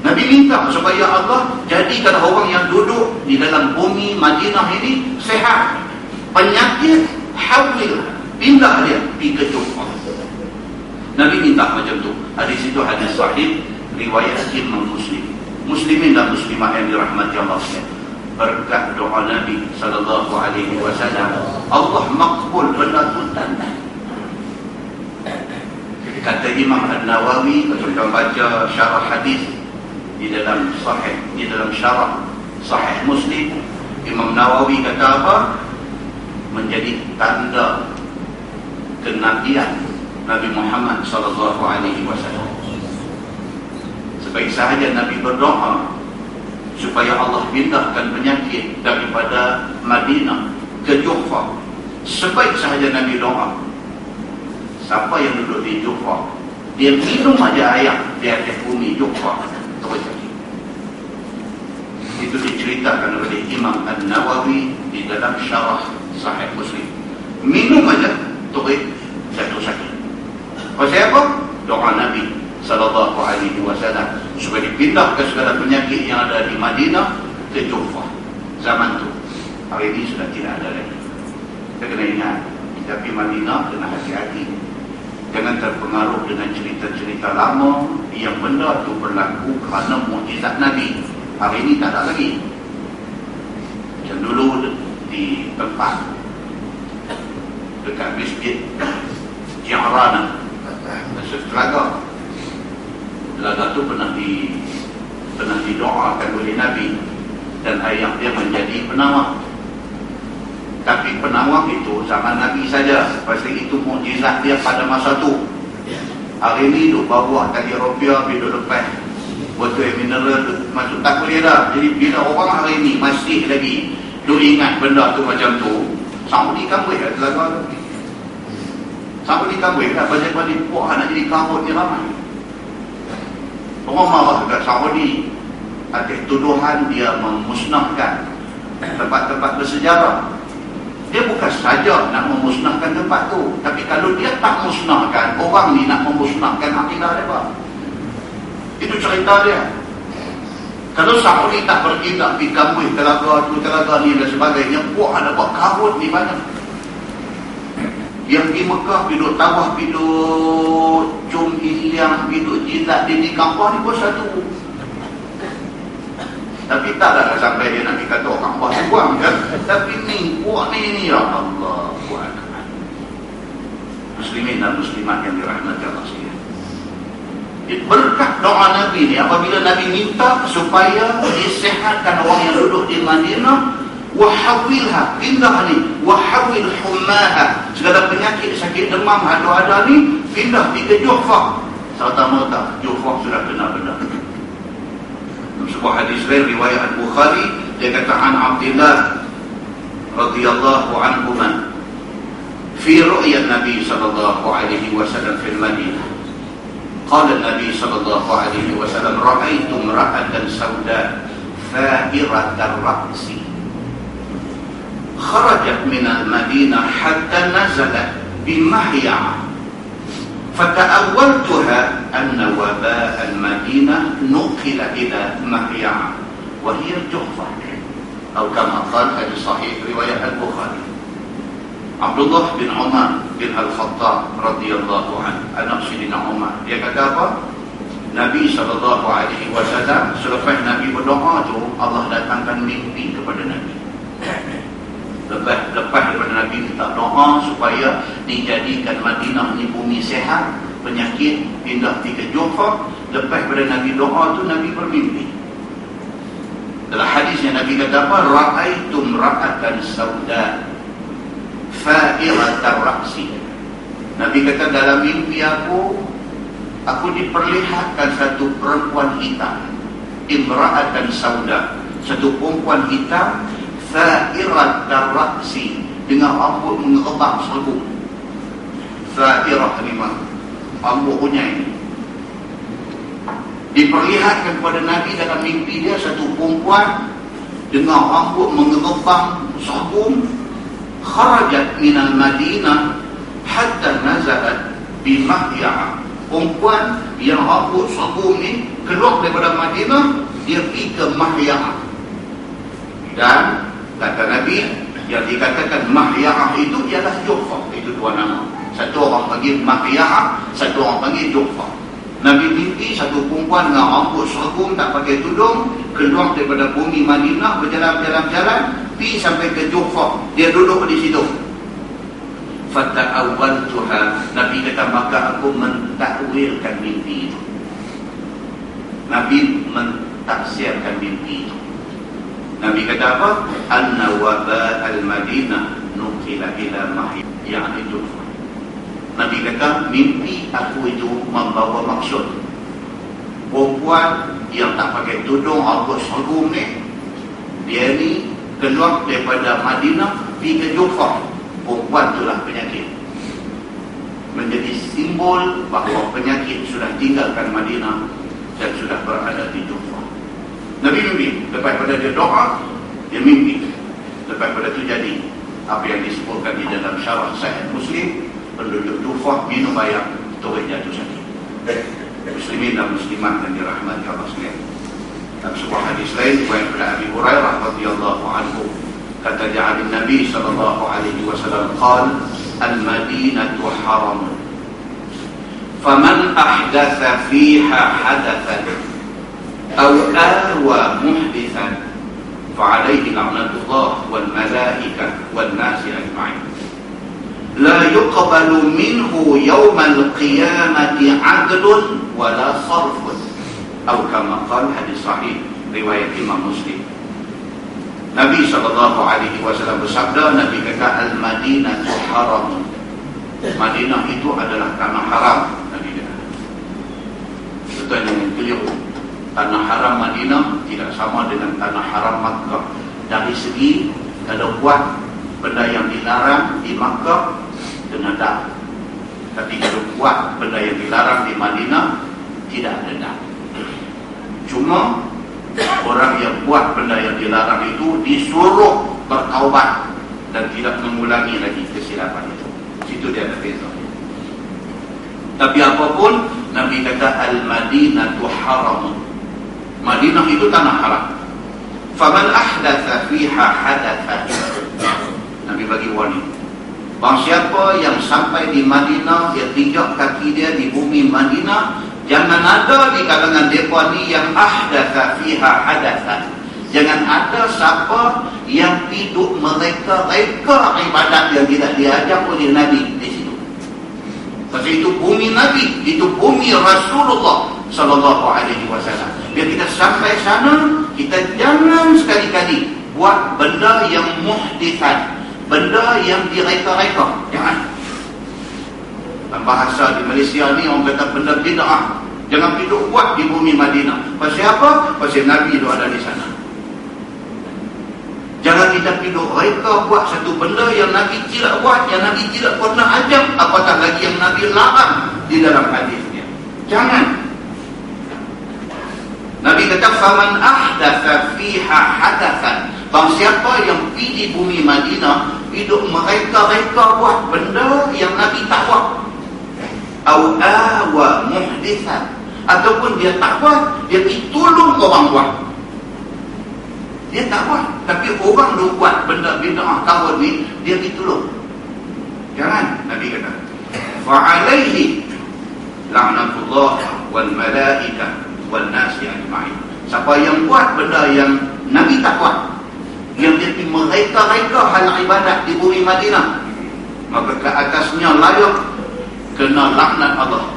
Nabi minta supaya Allah jadikan orang yang duduk di dalam bumi Madinah ini sehat. Penyakit hawil, pindah dia pergi ke Juhfah. Nabi minta macam tu. Hadis itu hadis sahih riwayat Imam Muslim. Muslimin dan muslimat yang dirahmati Allah sekalian, berkat doa Nabi sallallahu alaihi wasallam, Allah makbul benda tu tanda. Kata Imam An-Nawawi, kalau kita baca syarah hadis di dalam sahih, di dalam syarah sahih Muslim, Imam Nawawi kata apa? Menjadi tanda kenabian Nabi Muhammad sallallahu alaihi wasallam. Sebaik sahaja Nabi berdoa supaya Allah pindahkan penyakit daripada Madinah ke Juhfah. Sebaik sahaja Nabi doa, siapa yang duduk di Juhfah, dia minum aja air di atas bumi Juhfah, terus sakit. Itu diceritakan oleh Imam An-Nawawi di dalam syarah Sahih Muslim. Minum aja terus jatuh sakit. Pasal apa? Doa Nabi sallallahu alaihi wasallam supaya dipindahkan segala penyakit yang ada di Madinah ke Juhfah. Zaman tu, hari ini sudah tidak ada lagi. Kita kena ingat, kita pergi Madinah kena hati-hati. Jangan terpengaruh dengan cerita-cerita lama yang benda tu berlaku kerana mukjizat Nabi. Hari ini tak ada lagi. Macam dulu di tempat dekat masjid Ji'rana, Telaga. Telaga tu pernah didoakan oleh Nabi dan ayah dia menjadi penawar. Tapi penawar itu zaman Nabi saja. Pasal itu mukjizat dia pada masa tu. Hari ni duk bawah tadi rupiah, duk lepas botol mineral masuk tak boleh dah. Jadi bila orang hari ni masih lagi duk ingat benda tu macam tu, Saudi kambui dah Telaga tu. Saudi kambui dah, banyak-banyak puak nak jadi kambut ni ramai. Orang marah dekat Saudi atas tuduhan dia memusnahkan tempat-tempat bersejarah. Dia bukan saja nak memusnahkan tempat tu, tapi kalau dia tak musnahkan, orang ni nak memusnahkan akidah dia. Itu cerita dia. Kalau Saudi tak pergi nak pergi kambui telaga tu, telaga ni dan sebagainya, puak ada buat kabut ni banyak. Yang di Mekah duduk tawaf, duduk cum iliang, duduk jilat di kampung ni pun satu. Tapi taklah sampai dia nak kata orang buang kan. Tapi ni, buat ni ya Allah, buat. Muslimin dan muslimat yang dirahmati Allah sekalian. Berkat doa Nabi ni, apabila Nabi minta supaya disehatkan orang yang duduk di Madinah, wahawilha, pindah ni, wahawil hummaha, segala penyakit sakit demam ada ni pindah di ke Juhfah. Serta-merta Juhfah sudah kena benda. Sebuah hadis lain riwayat Bukhari, dia kata an Abdullah radhiyallahu anhu fi ru'ya Nabi sallallahu alaihi wasallam fil Madinah. Qala Nabi sallallahu alaihi wasallam, ra'aitu imra'atan sauda ثائرة الرأس خرجت من المدينة حتى نزلت بمحيعة فتأولتها أن وباء المدينة نقل إلى محيعة وهي الجحفة أو كما قال في صحيح رواية البخاري. Abdullah bin Umar bin Al-Khattab radhiyallahu anhu, anak Sayyidina Umar, dia kata apa? Nabi SAW selepas Nabi berdoa tu, Allah datangkan mimpi kepada Nabi. Lepas daripada Nabi minta doa supaya dijadikan Madinah ni bumi sehat, penyakit pindah ke Juhfah. Lepas daripada Nabi doa tu, Nabi bermimpi. Dalam hadisnya Nabi kata apa? Ra'aitum ra'atan sauda fa'iratar ra'si. Nabi kata dalam mimpi aku diperlihatkan satu perempuan hitam, imra'atan sauda, satu perempuan hitam, fa'iratar ra'si, dengan rambut mengerbang serbu. Fa'irah lima, rambut kunyai. Diperlihatkan kepada Nabi dalam mimpi dia satu perempuan dengan rambut mengerbang serbu, kharajat minal Madinah hatta nazalat bi Mahya'ah. Perempuan yang rambut serbu ni keluar daripada Madinah, dia pergi ke Mahya'ah. Dan kata Nabi, yang dikatakan Mahya'ah itu ialah Juhfah. Itu dua nama. Satu orang panggil Mahya'ah, satu orang panggil Juhfah. Nabi mimpi satu perempuan dengan rambut serbu, tak pakai tudung, keluar daripada bumi Madinah, berjalan-jalan, pergi sampai ke Juhfah. Dia duduk di situ. Fata'awwaltuha, Nabi kata maka aku mentakwilkan mimpi itu. Nabi mentafsirkan mimpi itu. Nabi kata apa? Anna waba al-Madinah nuqila ila Mahya'ah, yakni Juhfah. Nabi kata mimpi aku itu membawa maksud perempuan yang tak pakai tudung, rambut serbu ni, dia ni keluar daripada Madinah pergi ke Juhfah. Perempuan itulah penyakit, menjadi simbol bahawa penyakit sudah tinggalkan Madinah dan sudah berada di Juhfah. Nabi mimpi, lepas pada dia doa, dia mimpi. Lepas pada itu jadi apa yang disebutkan di dalam syarah Sahih Muslim, penduduk Juhfah minum air terus jatuh sakit. Muslimin dan muslimat yang dirahmati Allah sekalian. Dalam sebuah hadis lain riwayat daripada Abi Hurairah radhiyallahu anhu, kata ja'al Nabi sallallahu alaihi wasallam qala al-Madinatu haram faman ahdatha fiha hadathan aw awa muhdithan fa'alaihi la'natullah wal malaikah wan nasi ajma'in la yuqbalu minhu yawmal qiyamati 'adlun wala sarfun atau kama qala, hadis sahih riwayat Imam Muslim. Nabi SAW bersabda, Nabi kata al-Madinatu haram, Madinah itu adalah tanah haram. Nabi kata itu yang keliru. Tanah haram Madinah tidak sama dengan tanah haram Makkah. Dari segi kalau buat benda yang dilarang di Makkah kena dah, tapi kalau buat benda yang dilarang di Madinah tidak ada dah. Cuma orang yang buat benda yang dilarang itu disuruh bertaubat dan tidak mengulangi lagi kesilapan itu. Situ dia ada beza. Tapi apapun, Nabi kata al-Madinatu haram, Madinah itu tanah haram. Faman ahdatha fiha hadathan, Nabi bagi warning, bahawa siapa yang sampai di Madinah, dia pijak kaki dia di bumi Madinah, jangan ada di kalangan mereka ni yang ahdatha fiha hadathan. Jangan ada siapa yang hidup mereka-reka ibadat yang tidak diajar oleh Nabi di situ. Pasal itu bumi Nabi, itu bumi Rasulullah sallallahu alaihi wasallam. Biar kita sampai sana, kita jangan sekali-kali buat benda yang muhdithan, benda yang direka-reka. Jangan. Dalam bahasa di Malaysia ni orang kata benda bid'ah. Jangan hidup buat di bumi Madinah. Pasal apa? Pasal Nabi itu ada di sana. Jangan kita hidup reka buat satu benda yang Nabi tidak buat, yang Nabi tidak pernah ajar, apatah lagi yang Nabi larang di dalam hadisnya. Jangan. Nabi kata faman ahdatha fiha hadathan, bang siapa yang pergi di bumi Madinah hidup mereka buat benda yang Nabi tak buat, au awa muhdithan, ataupun dia tak buat, dia pergi tolong orang buat. Dia tak buat, tapi orang tu buat benda bid'ah kawal ni, dia pergi tolong. Jangan, Nabi kata fa'alaihi la'natullah wal malaikah wal nasi ajma'in. Siapa yang buat benda yang Nabi tak buat, yang dia mereka hal ibadat di bumi Madinah, maka ke atasnya layak kena laknat Allah,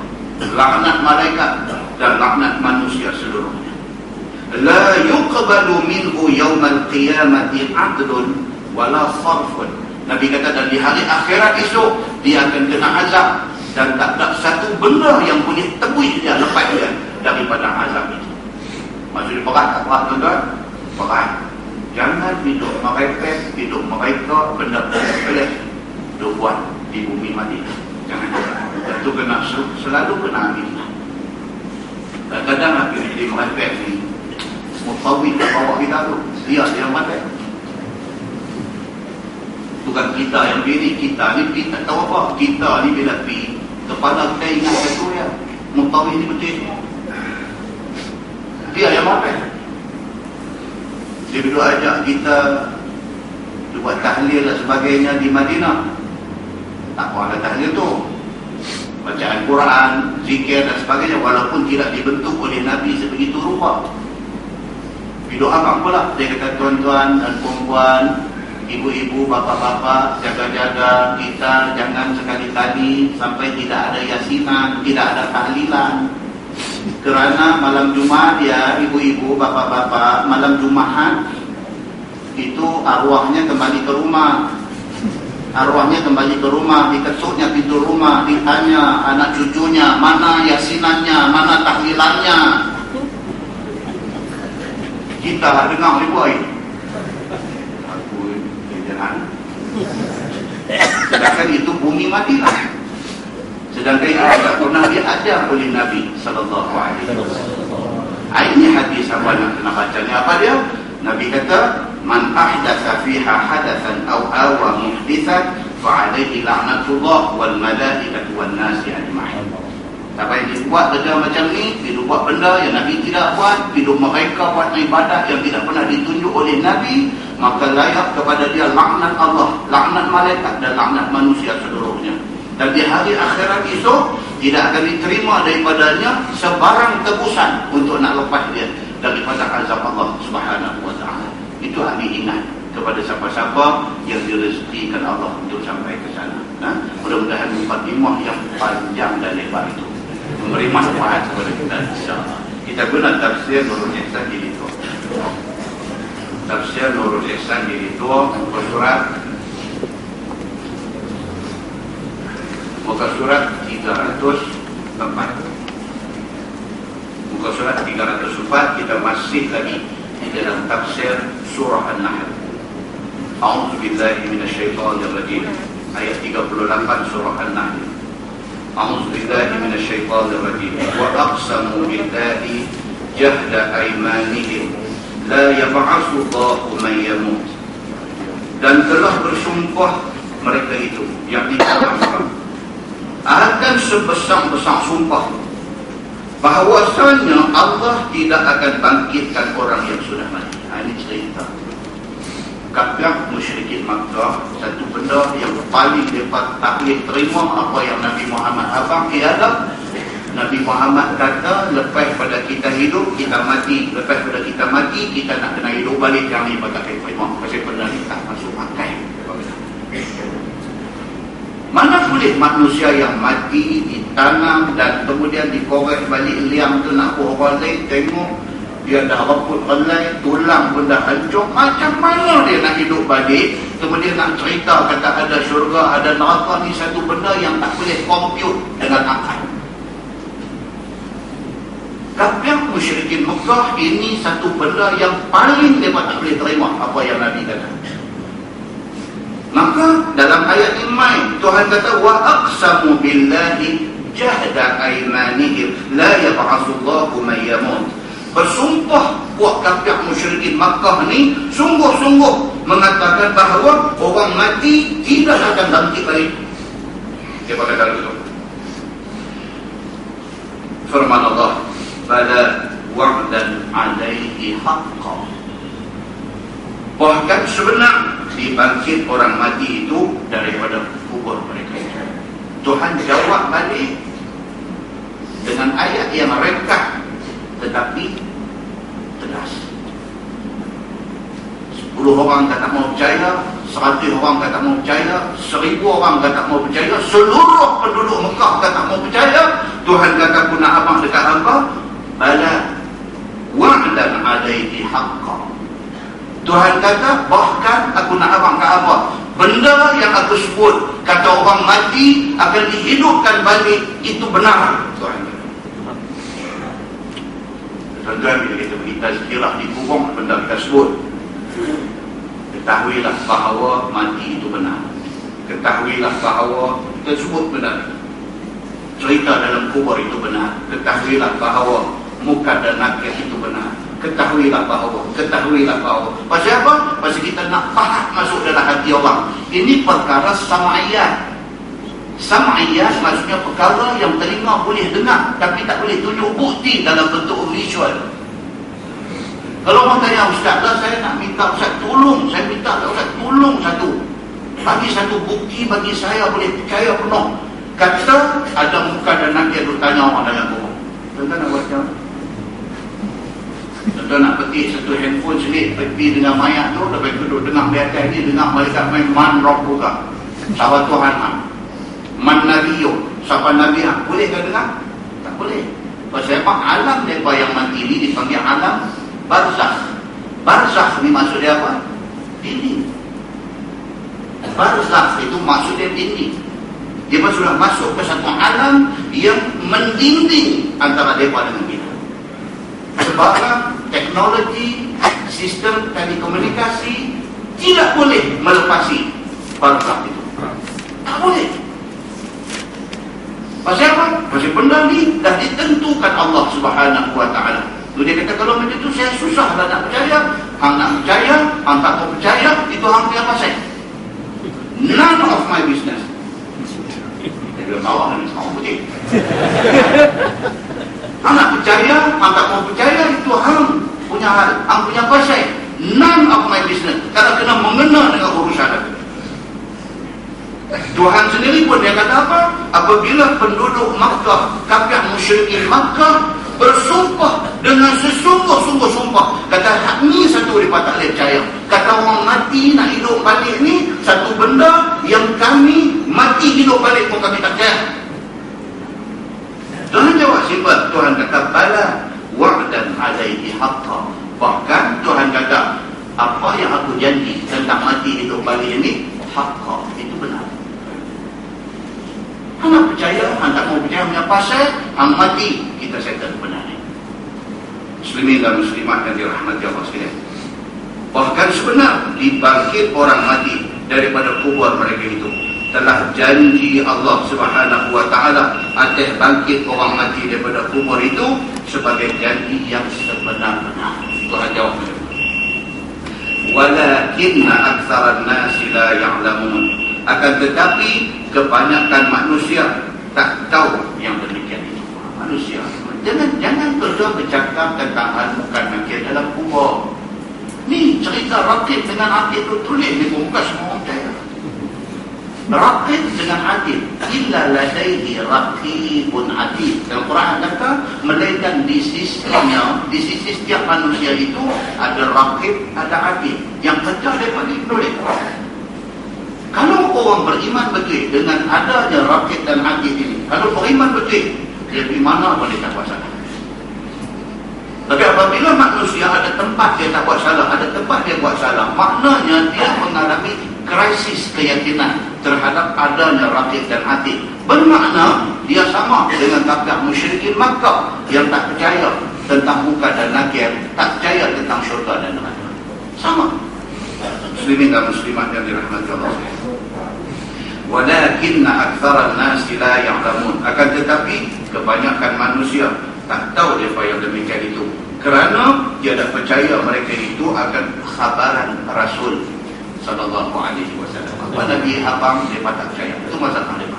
laknat malaikat, dan laknat manusia seluruhnya. La yuqbalu minhu yawmal qiyamati adlun wala sarfun. Nabi kata, dan di hari akhirat esok dia akan kena azab, dan tak ada satu benda yang boleh tebus dia, lepas dia daripada azab itu. Maksudnya berat tak berat, tuan-tuan? Berat. Jangan hidup mereka benda boleh dia buat di bumi Madinah. Jangan. Itu kena selalu kena ambil. Kadang-kadang Nabi jadi mereka ni mutawid bawa kita tu, dia yang mati. Bukan kita yang pilih, kita ni tak tahu apa. Kita ni bila pergi, kepala kita ingat itu ya, mutawid ni betul. Dia yang mati. Dia dulu ajak kita buat tahlil dan sebagainya di Madinah. Tak apa ada tahlil tu, bacaan Quran, zikir dan sebagainya, walaupun tidak dibentuk oleh Nabi sebegitu rupa. Doa apa pula? Dia kata, tuan-tuan dan perempuan, ibu-ibu, bapa-bapa, jaga-jaga kita jangan sekali-kali sampai tidak ada yasinan, tidak ada tahlilan. Kerana malam Jumaat ya, ibu-ibu, bapa-bapa, malam Jumaat itu arwahnya kembali ke rumah. Arwahnya kembali ke rumah, dikesuknya pintu rumah, ditanya anak cucunya, mana yasinannya, mana tahlilannya. Kita dengar ni boy. Aku jangan. Sedangkan itu bumi Madinah. Sedangkan itu tidak pernah diajar oleh Nabi sallallahu alaihi wasallam. Ini hadis apa yang kena bacanya apa dia? Nabi kata, man ahdatha fiha hadathan aw awa muhdithan fa alaihi la'natullah wal malaikatu wan nasi ajma'in. Siapa yang dibuat benda macam ni, dia buat benda yang Nabi tidak buat, hidup mereka buat ibadat yang tidak pernah ditunjuk oleh Nabi, maka layak kepada dia laknat Allah, laknat malaikat dan laknat manusia seluruhnya. Dan di hari akhirat esok tidak akan diterima daripadanya sebarang tebusan untuk nak lepas dia daripada azab Allah Subhanahu wa taala. Itu Nabi ingat kepada siapa-siapa yang direzekikan Allah untuk sampai ke sana. Mudah-mudahan mukadimah yang panjang dan lebar itu memberi manfaat kepada kita, insya-Allah. Kita guna tafsir Nurul Ihsan Jilid 2. Tafsir Nurul Ihsan Jilid 2 muka surat 304. Muka surat 304 kita masih lagi di dalam tafsir surah An-Nahl. A'udzubillahi minasyaitonirrajim. Ayat 38 surah An-Nahl. A'udzubillahi minasyaitonirrajim. Wa aqsamu billahi jahda aymanihim la yab'atsu Allahu man yamut. Dan telah bersumpah mereka itu yang dikatakan akan sebesar-besar sumpah bahawasanya Allah tidak akan bangkitkan orang yang sudah mati. Ini cerita kafir musyrikin Makkah. Satu benda yang paling mereka tak boleh terima apa yang Nabi Muhammad abang ialah Nabi Muhammad kata, lepas pada kita hidup kita mati, lepas pada kita mati kita nak kena hidup balik. Yang ni pada terima pasal benda ni tak masuk akal. Mana boleh manusia yang mati ditanam dan kemudian dikorek balik liang tu nak orang lain tengok dia dah reput relai, tulang pun dah hancur. Macam mana dia nak hidup balik? Kemudian nak cerita kata ada syurga, ada neraka. Ni satu benda yang tak boleh compute dengan akal. Kafir musyrikin Mekah ini satu benda yang paling mereka tak boleh terima apa yang Nabi kata. Maka dalam ayat ini Tuhan kata wa aqsamu billahi jahda aymanihim la yab'atsullahu man yamut. Bersumpah kafir musyrikin Makkah ni sungguh-sungguh mengatakan bahawa orang mati tidak akan bangkit balik. Dia pakai kata itu. Firman Allah, "Bala wa'dan 'alaihi haqqan." Bahkan sebenar dibangkit orang mati itu daripada kubur mereka. Tuhan jawab balik dengan ayat yang ringkas tetapi tegas. 10 orang kata mau percaya, 100 orang kata mau percaya, 1000 orang kata mau percaya, seluruh penduduk Mekah kata mau percaya. Tuhan kata guna abang dekat hamba, bala wa'dan 'alaihi haqqan. Tuhan kata bahkan aku nak abang ke apa, benda yang aku sebut kata orang mati akan dihidupkan balik itu benar. Tuhan kata, tuan-tuan, bila kita pergi tazkirah di kubur, benda kita sebut, ketahuilah bahawa mati itu benar. Ketahuilah bahawa kita sebut benar, cerita dalam kubur itu benar. Ketahuilah bahawa muka dan nakir itu benar. Ketahuilah bahawa pasal apa? Pasal kita nak faham masuk dalam hati orang. Ini perkara sam'iyat. Sam'iyat maksudnya perkara yang telinga boleh dengar tapi tak boleh tunjuk bukti dalam bentuk visual. Kalau orang tanya, "Ustaz lah, saya nak minta Ustaz tolong, saya minta Ustaz tolong bagi satu bukti bagi saya boleh percaya penuh." Kata ada muka dan nakir, tu tanya orang dalam kubur. Tuan-tuan nak baca? Tuan-tuan nak petik satu handphone selit, pergi dengan mayat tu, lepas tu duduk dengar di atas ni, dengar malaikat main man rabbuka, siapa Tuhan man nabiyo, siapa nabi boleh ke dengar? Tak boleh. Pasal apa? Alam mereka yang mati ni dipanggil alam barzakh. Barzakh ni maksud dia apa? Dinding. Barzakh itu maksud dia dinding. Dia sudah masuk ke satu alam yang mendinding antara mereka dengan kita. Sebab teknologi, sistem telekomunikasi tidak boleh melepasi barzakh itu. Tak boleh. Pasal apa? Pasal benda ni dah ditentukan Allah Subhanahu wa ta'ala. Dia kata kalau macam tu saya susah lah nak percaya. Hang nak percaya, hang tak mau percaya, itu hang punya pasal. None of my business. Dia bilang bawah ni sama putih. Hang nak percaya, hang tak mau percaya, itu hang punya hal, hang punya pasal. None of my business. Kalau kena mengena dengan urusan itu. Tuhan sendiri pun dia kata apa? Apabila penduduk Makkah, kafir musyrikin Makkah bersumpah dengan sesungguh-sungguh sumpah, kata hak ni satu mereka tak boleh percaya. Kata orang mati nak hidup balik ni satu benda yang kami mati hidup balik pun kami tak percaya. Tuhan jawab simpan. Tuhan kata bala wa'dan 'alaihi haqqan. Bahkan Tuhan kata apa yang aku janji tentang mati hidup balik ini haqqan, itu benar. Hang nak percaya, hang tak mau percaya punya pasal, hang mati, kita settle benar ni. Muslimin dan muslimat yang dirahmati Allah sekalian. Bahkan sebenar dibangkit orang mati daripada kubur mereka itu. Telah janji Allah Subhanahu wa ta'ala atas bangkit orang mati daripada kubur itu sebagai janji yang sebenar-benar. Tuhan jawab. Walakinna aktsaran nasi la ya'lamun. Akan tetapi kebanyakan manusia tak tahu yang demikian itu. Manusia jangan terus bercakap tentang hal bukan nakir dalam kubur. Ni cerita Raqib dengan Atid tu tulis di muka semua orang percaya. Raqib dengan Atid, illa ladaihi raqibun Atid. Dalam Quran kata melainkan di sisinya, di sisi setiap manusia itu ada Raqib, ada Atid yang kerja daripada tulis. Kalau orang beriman betul dengan adanya Raqib dan Atid ini, kalau beriman betul, dia di mana boleh tak buat salah. Tapi apabila manusia ada tempat dia tak buat salah, ada tempat dia buat salah, maknanya dia mengalami krisis keyakinan terhadap adanya Raqib dan Atid. Bermakna dia sama dengan kafir musyrikin Makkah yang tak percaya tentang muka dan nakir, tak percaya tentang syurga dan neraka. Sama. Muslimin dan muslimat yang dirahmati Allah. Walakinna aktsaran nasi la ya'lamun. Akan tetapi kebanyakan manusia tak tahu apa yang demikian itu. Kerana tiada percaya mereka itu akan khabaran Rasul sallallahu alaihi wasallam. Apa Nabi abang dia tak percaya. Itu masalah mereka.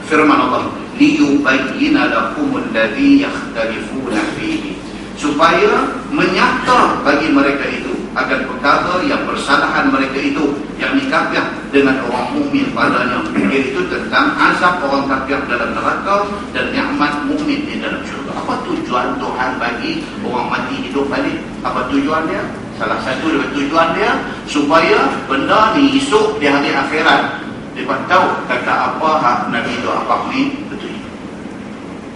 Firman Allah, liyubayyina lakumul ladzi yakhtalifuna fihi, supaya menyata bagi mereka itu akan perkara yang persalahan mereka itu, yakni kafir dengan orang mukmin padanya, iaitu tentang azab orang kafir dalam neraka dan nikmat mukmin di dalam syurga. Apa tujuan Tuhan bagi orang mati hidup balik? Apa tujuan dia? Salah satu dari tujuan dia supaya benda ni esok di hari akhirat dia tahu kata apa hak Nabi itu apa ni betul.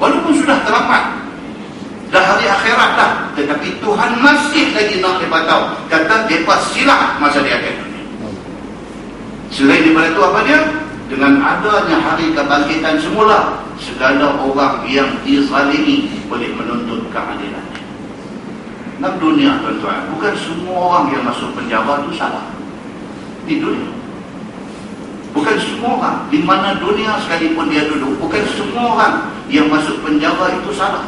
Walaupun sudah terlambat, dah hari akhirat dah, tetapi Tuhan masih lagi nak mereka tahu kata mereka silap masa di akhir dunia. Selain daripada itu apa dia? Dengan adanya hari kebangkitan semula, segala orang yang dizalimi boleh menuntut keadilan. Dalam dunia tuan-tuan, bukan semua orang yang masuk penjara itu salah. Di dunia, bukan semua orang di mana dunia sekalipun dia duduk, bukan semua orang yang masuk penjara itu salah.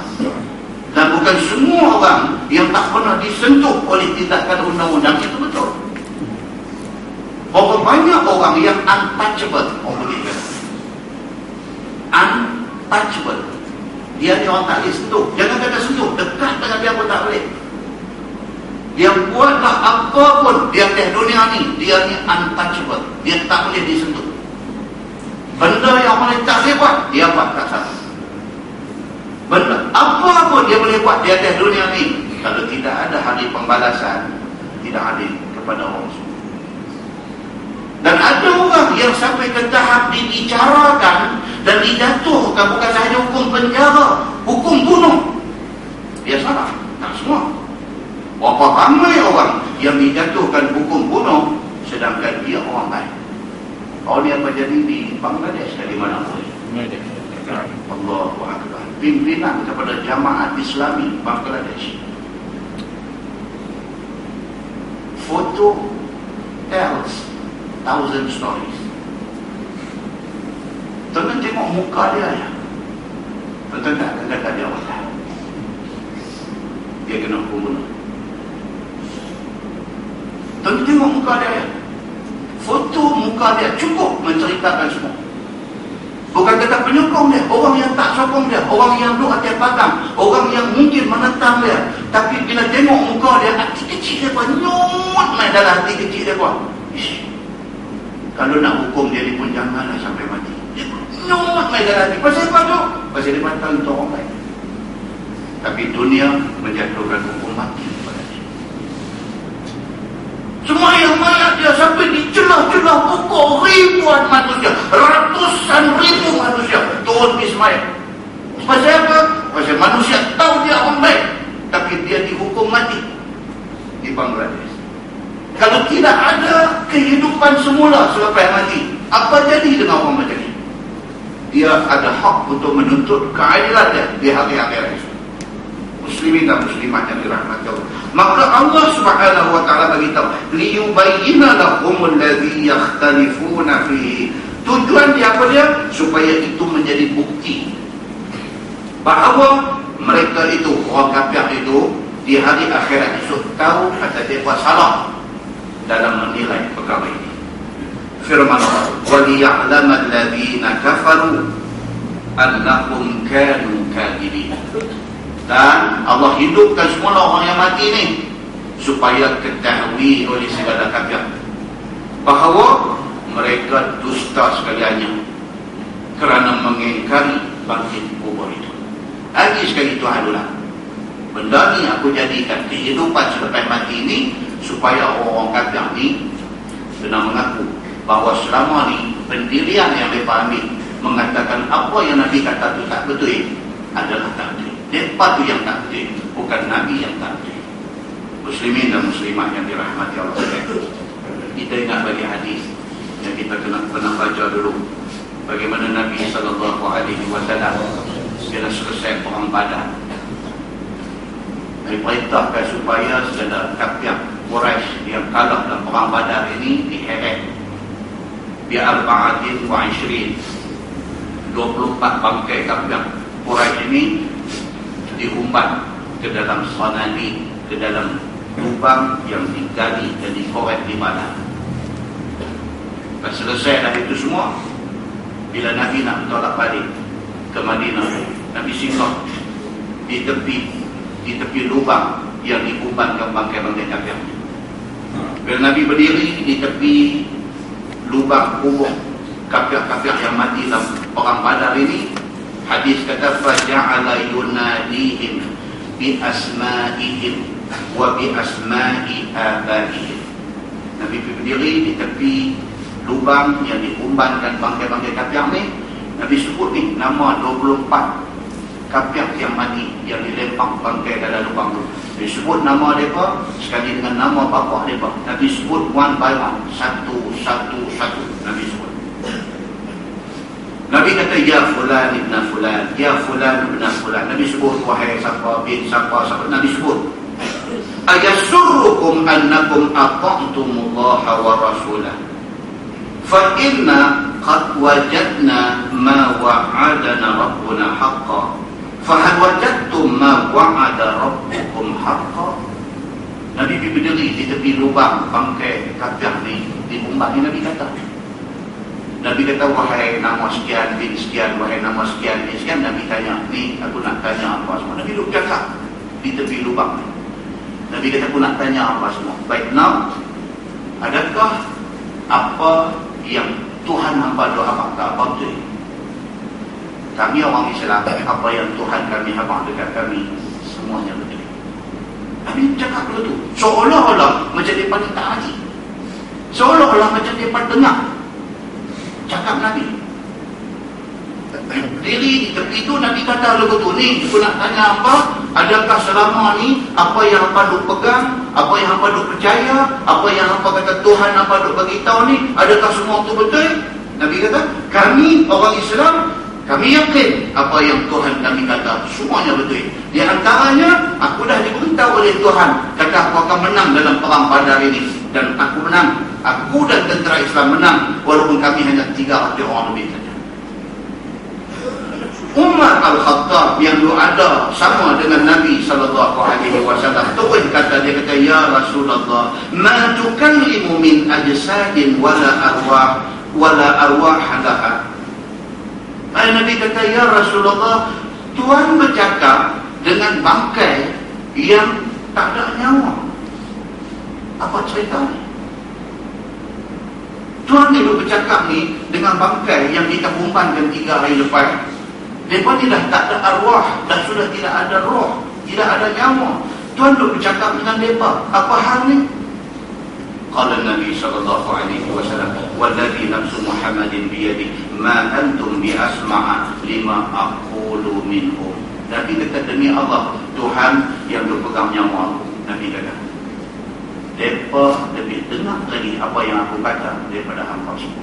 Dan bukan semua orang yang tak pernah disentuh oleh tindakan undang-undang itu betul. Berapa banyak orang yang untouchable, orang begitu, untouchable. Dia ni orang tak boleh sentuh. Jangan kata sentuh, dekat dengan dia pun tak boleh. Dia buatlah apa pun di atas dunia ni, dia ni untouchable. Dia tak boleh disentuh. Benda yang boleh tak boleh buat, dia buat tak salah. Benda apa pun dia boleh buat di atas dunia ni, kalau tidak ada hari pembalasan, tidak adil kepada orang semua. Dan ada orang yang sampai ke tahap dibicarakan dan dijatuhkan bukan sahaja hukum penjara, hukum bunuh. Dia salah, tak semua. Berapa ramai orang yang dijatuhkan hukum bunuh sedangkan dia orang baik. Oh, ni apa jadi di Bangladesh dari mana pun. Allahu Akbar. Pimpinan kepada Jamaat Islami Bangladesh. Foto tells 1,000 stories. Tuan-tuan tengok muka dia ya. Tuan-tuan tak akan kata dia orang. Dia kena hukum bunuh. Tuan-tuan tengok muka dia ya. Foto muka dia cukup menceritakan semua. Bukan kata penyokong dia, orang yang tak sokong dia, orang yang duduk atas pagang, orang yang mungkin menentang dia. Tapi bila tengok muka dia, hati kecil dia pun nyut main dalam hati kecil dia pun. Kalau nak hukum dia pun janganlah sampai mati. Dia pun nyut main dalam hati. Pasal apa tu? Pasal dia patah untuk orang lain. Tapi dunia menjatuhkan hukum mati kepada dia. Semua yang mayat dia sampai dicelah-celah pukul ribuan manusia, ratusan ribu manusia turun di semayang. Pasal apa? Pasal manusia tahu dia orang baik, tapi dia dihukum mati di Bangladesh. Kalau tidak ada kehidupan semula selepas mati, apa jadi dengan orang macam ni? Dia ada hak untuk menuntut keadilan dia di hari akhirat. Muslimin dan muslimat yang dirahmati Allah. Maka Allah Subhanahu wa taala beritahu, liyubayyina lahumul ladzi yakhtalifuna fihi. Tujuan dia apa dia? Supaya itu menjadi bukti bahawa mereka itu, orang kafir itu, di hari akhirat esok tahu kata dia buat salah dalam menilai perkara ini. Firman Allah, wa liya'lamal ladzina kafaru annahum kanu kadhibin. Dan Allah hidupkan semua orang yang mati ni supaya ketahui oleh segala kafir bahawa mereka dusta sekaliannya kerana mengingkari bangkit kubur itu. Lagi sekali Tuhan ulang, benda ni aku jadikan kehidupan selepas mati ini supaya orang kafir ni kena mengaku bahawa selama ni pendirian yang mereka ambil mengatakan apa yang Nabi kata itu tak betul adalah tak betul. Mereka tu yang tak betul, bukan Nabi yang tak betul. Muslimin dan muslimat yang dirahmati Allah sekalian, kita ingat bagi hadis yang kita pernah baca dulu, bagaimana Nabi SAW bila selesai perang Badar, diperintahkan supaya segala kafir Quraisy yang kalah dalam perang Badar ini diheret bi arba'atin wa 20, 24 bangkai kafir Quraisy ini diumbat ke dalam sanadi ke dalam lubang yang digali dan dikorek di mana. Dah selesai dah itu semua, bila Nabi nak bertolak balik ke Madinah, Nabi singgah di tepi lubang yang diubankan bangkai-bangkai kafir. Bila Nabi berdiri di tepi lubang kubur kafir-kafir yang mati dalam perang Badar ini, hadis kata faja'ala yunadihim bi asma'ihim wa bi asma'i abaihim. Nabi berdiri di tepi lubang yang diumbankan bangkai-bangkai kafir ni. Nabi sebut ni nama 24 kafir yang mati yang dilempang bangkai dalam lubang tu. Dia sebut nama mereka sekali dengan nama bapa mereka. Nabi sebut one by one, satu. Nabi sebut. Nabi kata ya fulan ibn fulan, ya fulan ibn fulan. Nabi sebut wahai siapa bin siapa. Nabi sebut ayasurrukum annakum ata'tumullaha wa rasulah fa inna qad wajadna ma wa'adana rabbuna haqqan fa hal wajadtum ma wa'ada rabbukum haqqan. Nabi berdiri di tepi lubang bangkai kafir ni diumbang. Nabi kata wahai nama sekian bin sekian, wahai nama sekian bin sekian. Nabi tanya, ni aku nak tanya apa semua. Nabi duduk cakap di tepi lubang ni. Nabi kata aku nak tanya apa semua. Baik, now adakah apa yang Tuhan hamba doa apa betul? Kami orang Islam, apa yang Tuhan kami hamba dekat kami semuanya betul. Nabi cakap dulu tu seolah-olah macam dia pada tak haji, seolah-olah macam dia pada dengar cakap Nabi. Diri di tepi itu Nabi kata lagu tu, ni aku nak tanya apa, adakah selama ni apa yang hampa duk pegang, apa yang hampa duk percaya, apa yang hampa kata Tuhan hampa duk beritahu ni, adakah semua itu betul? Nabi kata kami orang Islam, kami yakin apa yang Tuhan kami kata semuanya betul. Di antaranya aku dah diberitahu oleh Tuhan kata aku akan menang dalam perang Badar ini, dan aku menang, aku dan tentera Islam menang walaupun kami hanya 300 orang lebih saja. Umar Al-Khattab yang dulu ada sama dengan Nabi SAW terus kata, dia kata ya Rasulullah ma tukallimu min ajsadin wala arwah laha. Nabi kata ya Rasulullah, Tuhan bercakap dengan bangkai yang tak ada nyawa, apa cerita ni? Tuhan ni bercakap ni dengan bangkai yang kita umpankan 3 hari lepas. Mereka ni dah tak ada arwah, dah sudah tidak ada roh, tidak ada nyawa. Tuhan duk bercakap dengan mereka. Apa hal ni? Qala Nabi SAW walladhi nafsu Muhammadin biyadi ma antum bi asma'a lima aqulu minhum. Nabi kata demi Allah, Tuhan yang berpegang nyawa aku, Nabi kata mereka lebih dengar lagi apa yang aku kata daripada hamba semua.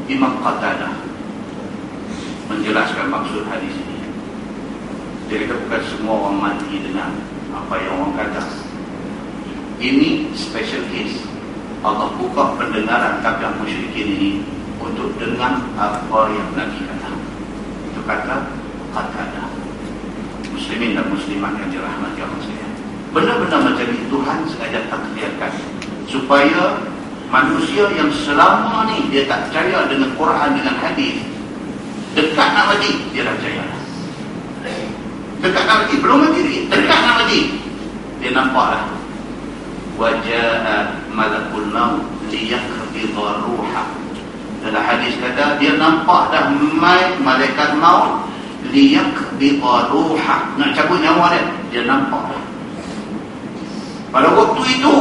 Imam Qatadah menjelaskan maksud hadis ini. Dia kata bukan semua orang mati dengan apa yang orang kata. Ini special case. Allah buka pendengaran kafir musyrikin ini untuk dengar apa yang Nabi kata. Itu kata Qatadah. Muslimin dan muslimat yang dirahmati Allah sekalian. Benar-benar macam ini Tuhan sengaja takdirkan supaya manusia yang selama ni dia tak percaya dengan Quran, dengan hadis, dekat nak mati dia dah percaya. Dekat nak mati, belum mati, dekat nak mati dia nampaklah wajah malakul maut liyaqbidha ruha. Dalam hadis kata dia nampak dah malaikat maut liyaqbidha ruha, nak cabut nyawa dia nampak dah. Pada waktu itu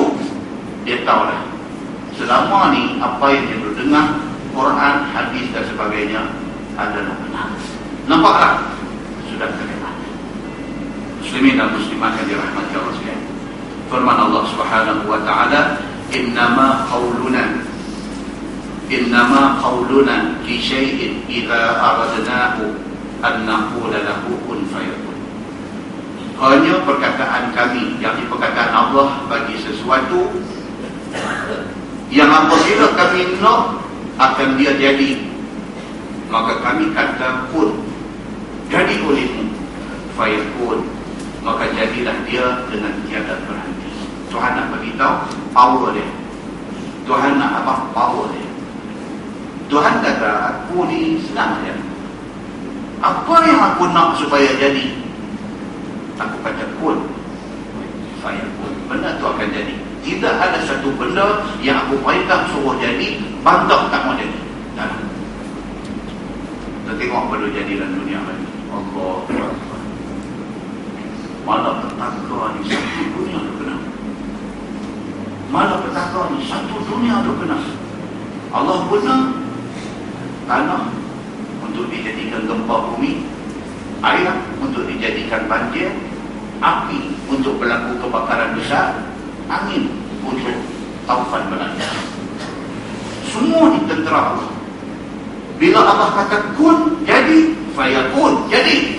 dia tahu dah selama ni apa yang dia dengar Quran, hadis dan sebagainya adalah benar. Nampaklah sudah terima. Muslimin dan muslimat yang dirahmati Allah sekalian. Firman Allah Subhanahu wa taala, innama qawluna li syai'in idza aradnahu an naqula lahu kun fayakun. Hanya perkataan kami, yakni perkataan Allah bagi sesuatu yang apabila kami nak akan dia jadi, maka kami kata pun jadi olehmu, fayakun, maka jadilah dia dengan tiada berhenti. Tuhan nak beritahu power dia. Tuhan nak apa? Power dia. Tuhan kata, aku ni senang dia. Apa yang aku nak supaya jadi? Aku kata kun, fayakun. Benda tu akan jadi. Tidak ada satu benda yang aku perintah suruh jadi, bantah tak mau jadi. Tak. Kita tengok apa dia jadi dalam dunia ni. Allah Akbar. Malah petaka ni satu dunia tu kena. Malah petaka ni satu dunia tu kena. Allah guna tanah untuk dijadikan gempa bumi, air untuk dijadikan banjir, api untuk berlaku kebakaran besar, angin untuk taufan melanda. Semua ditentera Allah. Bila Allah kata kun, jadi, fayakun, jadi.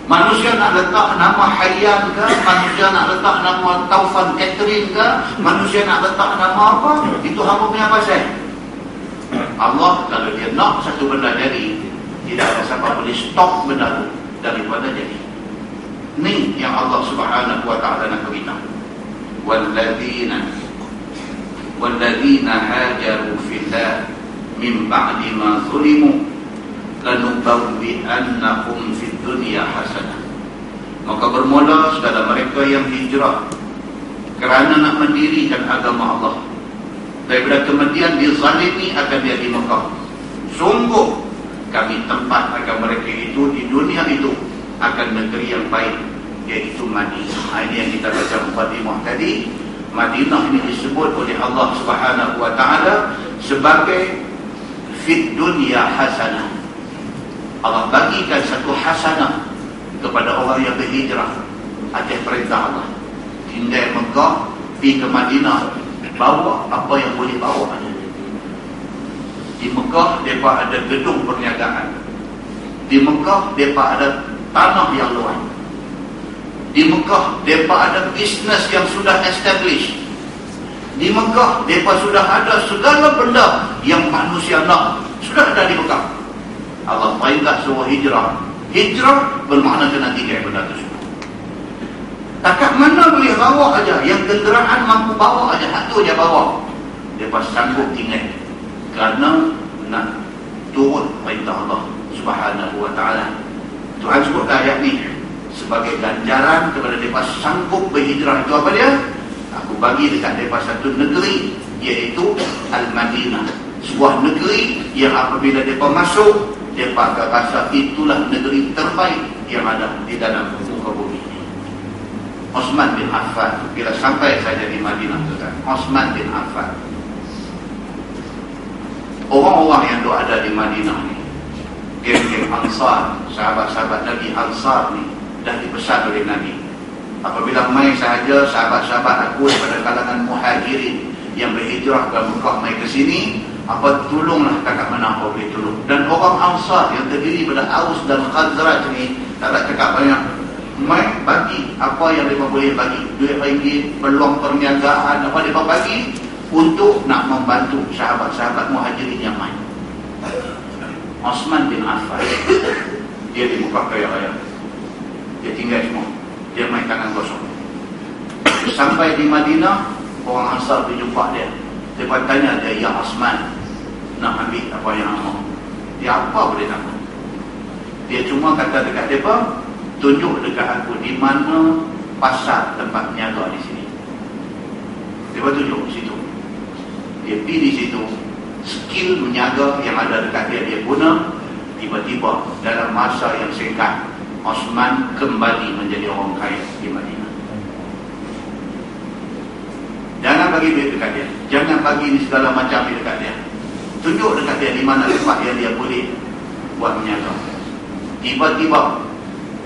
Manusia nak letak nama Hayyan ke, manusia nak letak nama Taufan Catherine ke, manusia nak letak nama apa, itu hamba punya pasal. Allah kalau dia nak satu benda jadi, tidak ada siapa boleh stop benda itu daripada jadi. Ni yang Allah Subhanahu wa ta'ala nak beritahu. Walladzina hajaru fillah min ba'di ma zulimu lanubawwi'annahum fid dunya hasanah. Maka bermula segala mereka yang hijrah kerana nak mendirikan agama Allah, daripada kemudian dizalimi akan dia di Mekah, sungguh kami tempat akan mereka itu di dunia itu akan negeri yang baik, iaitu Madinah. Ini yang kita baca mukadimah tadi. Madinah ini disebut oleh Allah Subhanahu wa ta'ala sebagai fid dunya hasanah. Allah bagikan satu hasanah kepada orang yang berhijrah atas perintah Allah. Tinggal Mekah, pergi ke Madinah, bawa apa yang boleh bawa aja. Di Mekah mereka ada gedung perniagaan. Di Mekah mereka ada tanah yang luas. Di Mekah mereka ada bisnes yang sudah established. Di Mekah mereka sudah ada segala benda yang manusia nak, sudah ada di Mekah. Allah perintah suruh hijrah. Hijrah bermakna kena tinggal benda tu semua. Takat mana boleh bawa aja, yang kenderaan mampu bawa aja, satu aja bawa. Mereka sanggup tinggal kerana nak turun perintah Allah Subhanahu wa ta'ala. Tuhan sebut ayat ni sebagai ganjaran kepada mereka sanggup berhijrah. Itu apa dia? Aku bagi dekat mereka satu negeri, iaitu Al-Madinah. Sebuah negeri yang apabila mereka masuk, mereka akan rasa itulah negeri terbaik yang ada di dalam muka bumi. Osman bin Affan, bila sampai saja di Madinah, Osman bin Affan, orang-orang yang ada di Madinah ni, geng-geng Ansar, sahabat-sahabat Nabi Ansar ni, dah dipesan oleh Nabi. Apabila mai sahaja sahabat-sahabat aku daripada kalangan Muhajirin yang berhijrah ke Mekah mai ke sini, apa tolonglah kakak mana apa boleh tolong. Dan orang Ansar yang terdiri pada Aus dan Khazraj ni tak ada cakap banyak, mai bagi apa yang mereka boleh bagi, duit ringgit, peluang perniagaan, apa mereka bagi untuk nak membantu sahabat-sahabat Muhajirin yang main. Osman bin Affan, dia di Mekah kaya raya, dia tinggal semua, dia main tangan kosong. Sampai di Madinah, orang Ansar berjumpa dia. Dia tanya dia, ya Osman, nak ambil apa yang mau? Dia apa boleh nak? Dia cuma kata dekat dia, tunjuk dekat aku di mana pasar tempat niaga di sini. Dia tunjuk di situ. Dia pergi di situ, skill menjaga yang ada dekat dia, dia guna. Tiba-tiba dalam masa yang singkat, Osman kembali menjadi orang kaya di Madinah. Jangan bagi duit dekat dia, jangan bagi ni segala macam dekat dia. Tunjuk dekat dia di mana tempat yang dia boleh buat menjaga. Tiba-tiba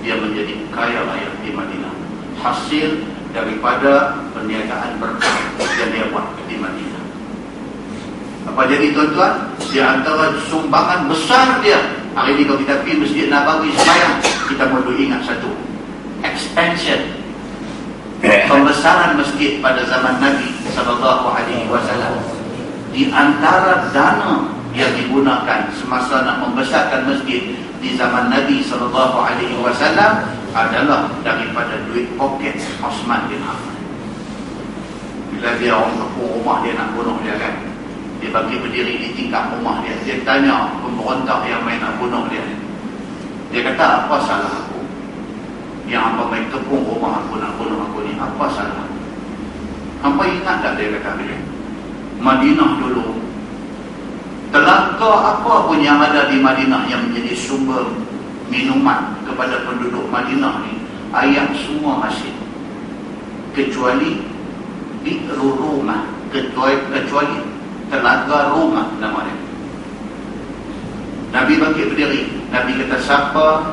dia menjadi kaya raya di Madinah, hasil daripada perniagaan berkah yang dia buat di Madinah. Apa jadi tuan-tuan? Di antara sumbangan besar dia, hari ini kalau kita pergi Masjid Nabawi sembahyang, kita perlu ingat satu, expansion, pembesaran masjid pada zaman Nabi SAW. Di antara dana yang digunakan semasa nak membesarkan masjid di zaman Nabi SAW adalah daripada duit poket Osman bin Affan. Bila dia orang kepung rumah dia nak bunuh dia kan, dia bagi berdiri di tingkap rumah dia. Dia tanya pemberontak yang main nak bunuh dia. Dia kata, apa salah aku? Yang apa main kepung rumah aku nak bunuh aku ni, apa salah aku? Hampa ingat tak dia kata dia? Madinah dulu, telaga apa pun yang ada di Madinah yang menjadi sumber minuman kepada penduduk Madinah ni, air semua asin. Kecuali Bi'ru Rumah, kecuali telaga rumah nama dia. Nabi bagi berdiri. Nabi kata, siapa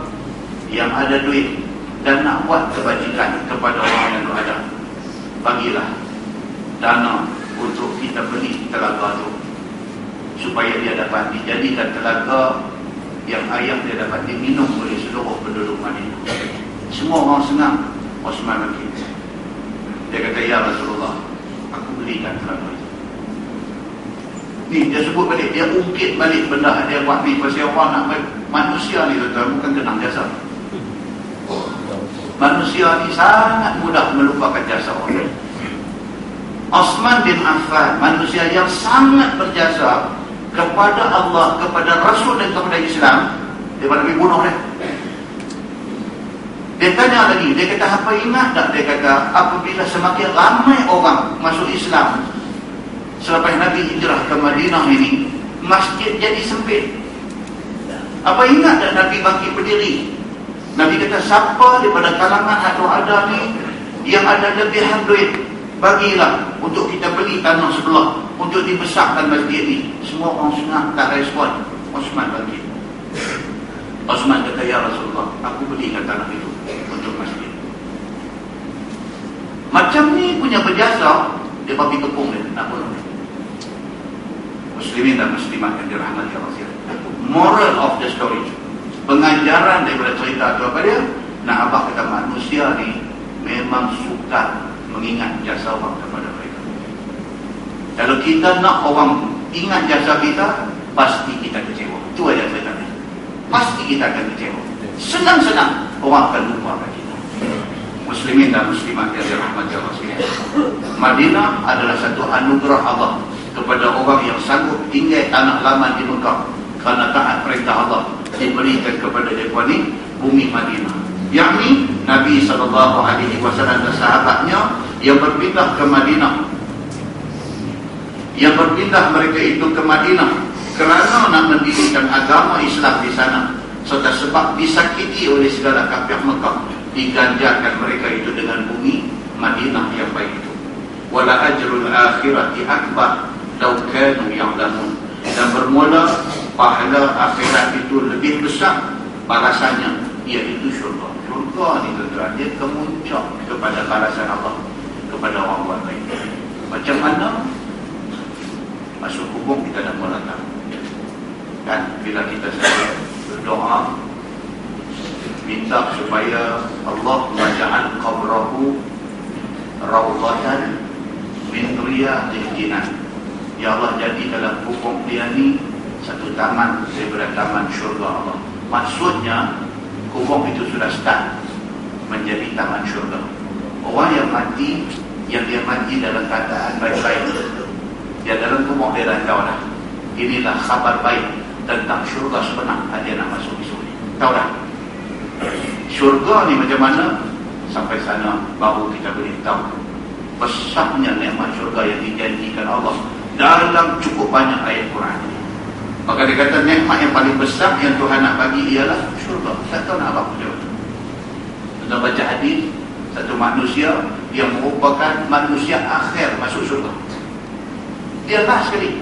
yang ada duit dan nak buat kebajikan kepada orang yang ada, bagilah dana untuk kita beli telaga tu, supaya dia dapat dijadikan telaga yang air dia dapat diminum oleh seluruh penduduk Madinah. Semua orang senang. Osman bagi. Dia kata, ya Rasulullah, aku belikan telaga itu. Ni dia sebut balik, dia ungkit balik benda dia buat ni. Pasal orang nak manusia ni tuan-tuan bukan kenang jasa. Manusia ni sangat mudah melupakan jasa orang. Osman bin Affan, manusia yang sangat berjasa kepada Allah, kepada Rasul dan kepada Islam. Dia Nabi bunuh dia. Dia tanya lagi, dia kata, apa ingat tak? Dia kata, apabila semakin ramai orang masuk Islam selepas Nabi hijrah ke Madinah ini, masjid jadi sempit. Apa ingat tak Nabi bagi berdiri? Nabi kata, siapa daripada kalangan atau ada ni yang ada lebihan duit, bagilah untuk kita beli tanah sebelah untuk dibesarkan masjid ni. Semua orang senang, tak respon. Osman bagi. Osman kata, ya Rasulullah, aku belikan tanah itu untuk masjid. Macam ni punya berjasa, dia bagi kepung dia nak bunuh. Muslimin dan muslimat yang dirahmati Allah. Moral of the story, pengajaran daripada cerita itu apa dia? Nak abah kata, manusia ni memang suka mengingat jasa orang kepada mereka. Kalau kita nak orang ingat jasa kita, pasti kita kecewa. Itu aja saya kata. Pasti kita akan kecewa. Senang-senang orang akan lupakan kita. Muslimin dan muslimat yang dirahmati Allah sekalian. Madinah adalah satu anugerah Allah kepada orang yang sanggup tinggal tanah lama di Mekah kerana taat perintah Allah, diberikan kepada mereka ni bumi Madinah. Yang ni Nabi SAW dan sahabatnya yang berpindah ke Madinah, yang berpindah mereka itu ke Madinah kerana nak mendirikan agama Islam di sana, serta sebab disakiti oleh segala kafir Mekah, diganjarkan mereka itu dengan bumi Madinah yang baik itu. Wala ajrul akhirati akbar law kanu ya'lamun. Dan bermula pahala akhirat itu lebih besar balasannya, iaitu syurga. Syurga ni tuan-tuan, dia kemuncak kepada balasan Allah kepada orang buat baik. Macam mana? Masuk hukum kita dah mula tahu kan, bila kita sedang berdoa minta supaya Allah maja'al qabrahu rawdatan min riyadil jinan. Ya Allah, jadi dalam hukum dia ni satu taman daripada taman syurga Allah. Maksudnya hukum itu sudah start menjadi taman syurga. Orang yang mati, yang dia mati dalam keadaan baik-baik, dia dalam hukum dia dah tahu dah. Inilah khabar baik tentang syurga sebenar. Dia nak masuk di sini. Tahu dah syurga ni macam mana? Sampai sana baru kita boleh tahu besarnya nikmat syurga yang dijanjikan Allah dalam cukup banyak ayat Quran. Maka dia kata nikmat yang paling besar yang Tuhan nak bagi ialah syurga. Tak tahu nak apa pun. Kita baca hadis, satu manusia yang merupakan manusia akhir masuk syurga. Dia last sekali.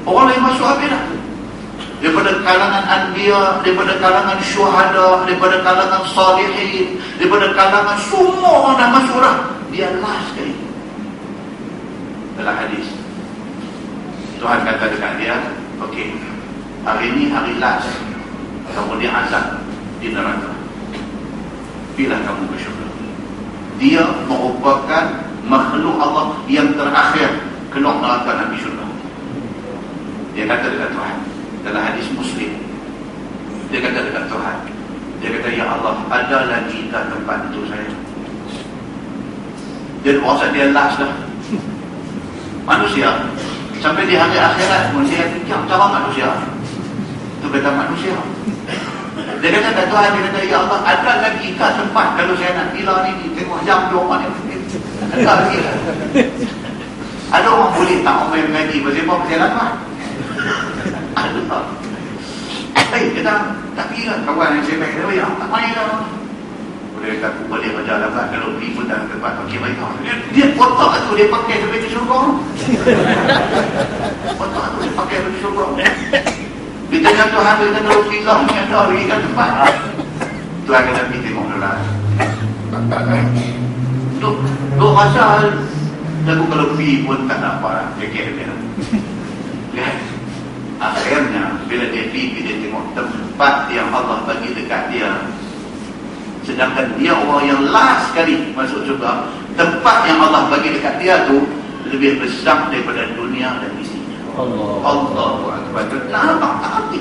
Orang lain masuk habis dah. Daripada kalangan anbiya, daripada kalangan syuhada, daripada kalangan salihin, daripada kalangan semua orang dah masuk dah. Dia last sekali. Dalam hadis Tuhan kata dekat dia, okey, hari ini hari last, kamu diazab di neraka. Bila kamu ke syurga. Dia merupakan makhluk Allah yang terakhir keluar neraka dan di syurga. Dia kata dekat Tuhan dalam hadis Muslim. Dia kata dekat Tuhan, dia kata, ya Allah, ada lagi tak tempat untuk saya? Dia rasa dia last dah. Manusia sampai di hari akhirat pun dia fikir cara manusia. Itu kata manusia. Dia kata kat Tuhan, dia kata, ya Allah, ada lagi tak tempat kalau saya nak gila ni? Tengok jam 2 ni. Ada lagi. Ada orang boleh tak main lagi bersepah perjalanan? Ada tak? Kita tak kira kawan yang saya baik dia, ya tak main lah. Boleh kata, aku boleh kerja lambat kalau pergi pun dalam tempat pakai baik. Dia otak tu dia pakai sampai ke syurga. Otak tu dia pakai sampai ke syurga. Dia tanya Tuhan, dia kata, kalau filah ni ada lagi kat tempat. Tuhan kata, pergi tengok dulu lah. Tu rasa aku kalau pergi pun tak nampak lah. Lihat. Akhirnya bila dia pergi, dia tengok tempat yang Allah bagi dekat dia, sedangkan dia orang yang last sekali masuk syurga. Tempat yang Allah bagi dekat dia tu lebih besar daripada dunia dan isinya. Allahu Akbar. Nampak tak arti?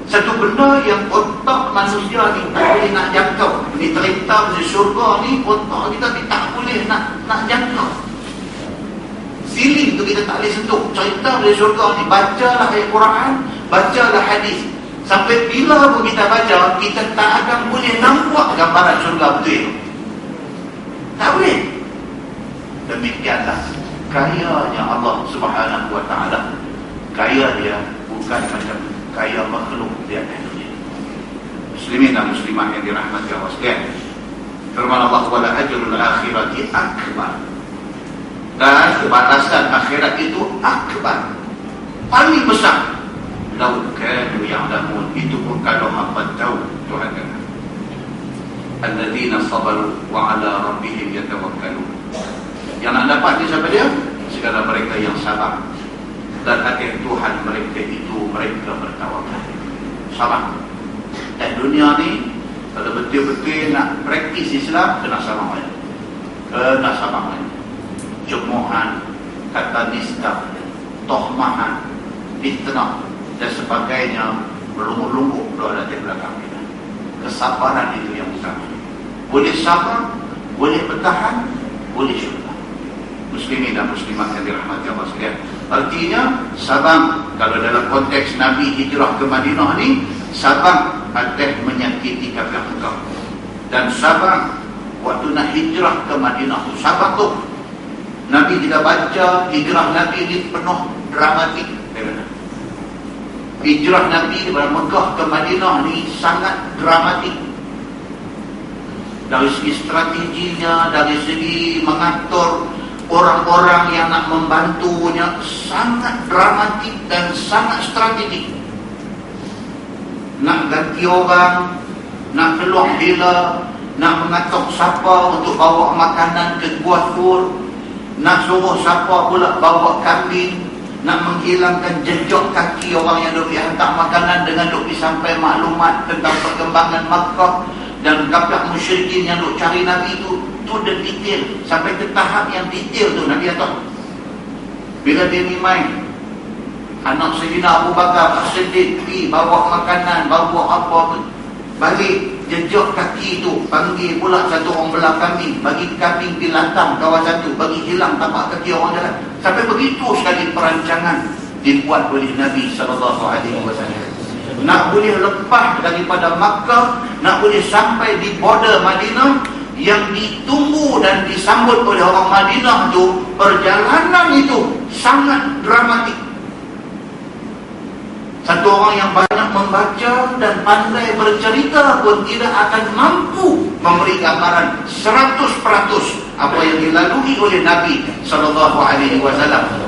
Satu benda yang otak manusia ni tak boleh nak jangkau. Ni cerita di syurga ni, otak kita tak boleh nak jangkau. Feeling tu kita tak boleh sentuh. Cerita dari syurga ni, bacalah ayat Quran, bacalah hadis. Sampai bila pun kita baca, kita tak akan boleh nampak gambaran syurga betul. Tak boleh. Demikianlah kayanya Allah Subhanahu Wa Taala. Kaya dia bukan macam kaya makhluk di atas dunia. Muslimin dan muslimat yang dirahmati Allah sekalian, firman Allah, wala ajrul akhirati akbar. Dan balasan akhirat itu akbar, paling besar. Lau kanu ya'lamun, itu pun kalau hamba tahu. Tuhan kata, alladzina sabaru wa ala rabbihim yatawakkalun. Yang nak dapat ni siapa dia? Segala mereka yang sabar dan akan Tuhan mereka itu mereka bertawakal. Sabar. Dan dunia ni kalau betul-betul nak praktis Islam, kena sabar. Kena sabar. Cemohan, kata nista, tohmahan, fitnah dan sebagainya melungguk-lungguk berada di belakang kita. Kesabaran itu yang utama. Boleh sabar, boleh bertahan, boleh syurga. Muslimin dan muslimat yang dirahmati Allah sekalian, artinya sabar kalau dalam konteks Nabi hijrah ke Madinah ni, sabar atas menyakiti kafir Mekah, dan sabar waktu nak hijrah ke Madinah tu, sabar tu. Nabi kita baca hijrah Nabi ini penuh dramatik. Hijrah Nabi dari Mekah ke Madinah ni sangat dramatik. Dari segi strateginya, dari segi mengatur orang-orang yang nak membantunya, sangat dramatik dan sangat strategik. Nak ganti orang, nak keluar bila, nak mengatur siapa untuk bawa makanan ke Gua Tur, nak suruh siapa pula bawa kambing, nak menghilangkan jejak kaki orang yang duk hantar makanan dengan duk sampai maklumat tentang perkembangan Makkah, dan kafir musyrikin yang duk cari Nabi tu dah detail sampai ke tahap yang detail tu. Nabi tahu bila dia ni main anak Sayyidina Abu Bakar As-Siddiq pergi bawa makanan, bawa apa tu, balik jejak kaki tu, panggil pula satu orang belah kambing, bagi kambing di lantang kawasan tu, bagi hilang tapak kaki orang jalan. Sampai begitu sekali perancangan dibuat oleh Nabi SAW. Nak boleh lepas daripada Makkah, nak boleh sampai di border Madinah, yang ditunggu dan disambut oleh orang Madinah tu, perjalanan itu sangat dramatik. Satu orang yang banyak membaca dan pandai bercerita pun tidak akan mampu memberi gambaran 100% apa yang dilalui oleh Nabi SAW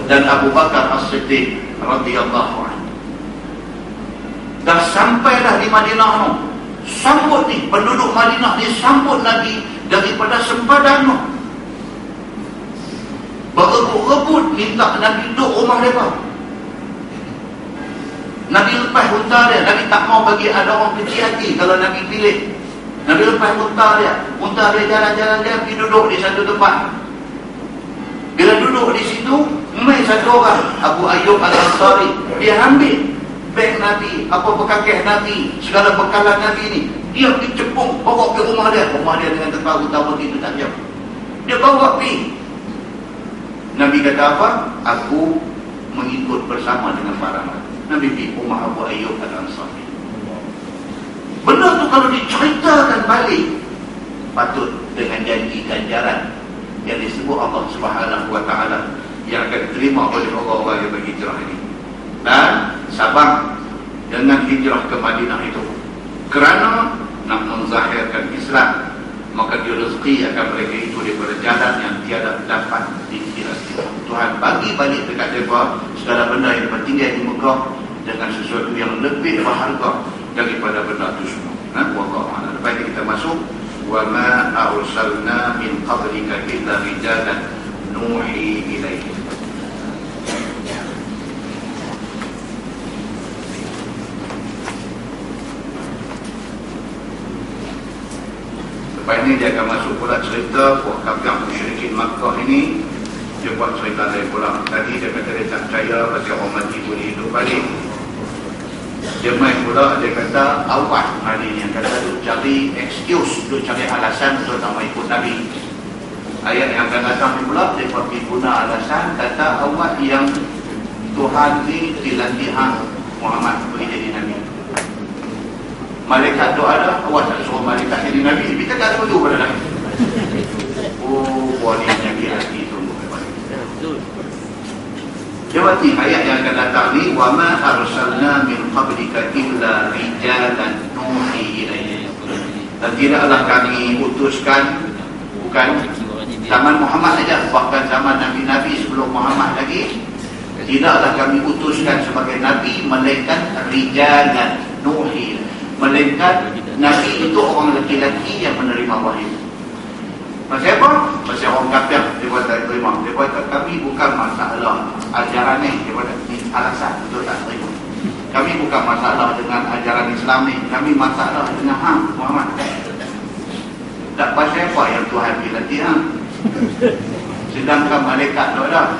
dan Abu Bakar As-Siddiq radhiyallahu anhu. Dah sampailah di Madinah tu, sambut ni penduduk Madinah ni, sambut Nabi daripada sempadan tu, berebut-rebut minta Nabi duduk rumah mereka. Nabi lepas unta dia, Nabi tak mau bagi ada orang kecil hati kalau Nabi pilih. Nabi lepas unta dia jalan-jalan, dia pergi duduk di satu tempat. Bila duduk di situ, mai satu orang, Abu Ayyub Al-Ansari, dia ambil beg Nabi, apa bekakeh Nabi, segala bekalan Nabi ni, dia pergi cepung, bawa ke rumah dia dengan tempat utama itu tak diam. Dia bawa pergi. Nabi kata apa? Aku mengikut bersama dengan para Nabi. Nabi pergi rumah Abu Ayyub Al-Ansari. Benda tu kalau diceritakan balik, patut dengan janji ganjaran yang disebut Allah Subhanahu wa taala yang akan diterima oleh orang-orang yang berhijrah ini. Dan Sabang dengan hijrah ke Madinah itu kerana nak menzahirkan Islam, maka dia rezeki akan mereka itu daripada jalan yang tiada dapat dikira. Tuhan bagi balik dekat mereka segala benda yang bertinggal di Mekah dengan sesuatu yang lebih berharga daripada benda itu semua. Wallahu a'lam. Lepas ini kita masuk wa ma arsalna min qablika illa rijalan nuhi ilaihim. Lepas ini dia akan masuk pula cerita buat kafir musyrikin Makkah ini. Dia buat cerita lain pula. Tadi dia kata dia tak percaya pasal orang mati boleh hidup balik. Dia main pula, dia kata awak hari ni yang kata duk cari excuse, duk cari alasan untuk tak mau ikut Nabi. Ayat yang akan datang ni pula dia pergi guna alasan, kata awak yang Tuhan ni dilantik Muhammad bagi jadi Nabi. Malaikat tu ada, awak tak suruh malaikat jadi Nabi, kita tak ada pada Nabi. Oh, boleh nyaki hati tu. Jawab ni ayat yang akan datang ni, wa ma arsalna min qablika illa rijalan nuhi ilaihim. Dan tidaklah kami utuskan, bukan zaman Muhammad saja, bahkan zaman Nabi-Nabi sebelum Muhammad lagi, tidaklah kami utuskan sebagai Nabi melainkan rijalan nuhi, melainkan Nabi itu orang lelaki-lelaki yang menerima wahyu. Pasal apa? Pasal orang kafir dia buat tak terima. Dia buat kami bukan masalah ajaran ni, dia buat alasan untuk tak terima. Kami bukan masalah dengan ajaran Islam ni, kami masalah dengan Muhammad. Tak pasal apa yang Tuhan bila dia. Sedangkan malaikat tu ada.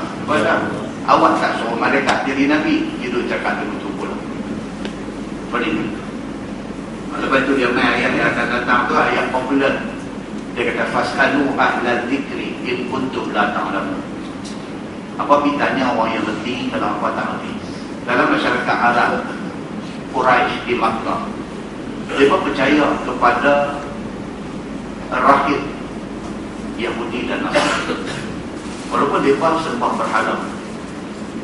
Awak tak suruh malaikat jadi Nabi, dia cakap dia betul pula. Pening. Lepas tu dia main ayat yang akan datang tu ayat popular. Dia kata fasalu ahlal dzikri in kuntum la ta'lamun. Apa ditanya orang yang reti kalau apa tak reti. Dalam masyarakat Arab Quraisy di Makkah, mereka percaya kepada rahib Yahudi dan Nasrani. Walaupun mereka sembah berhala,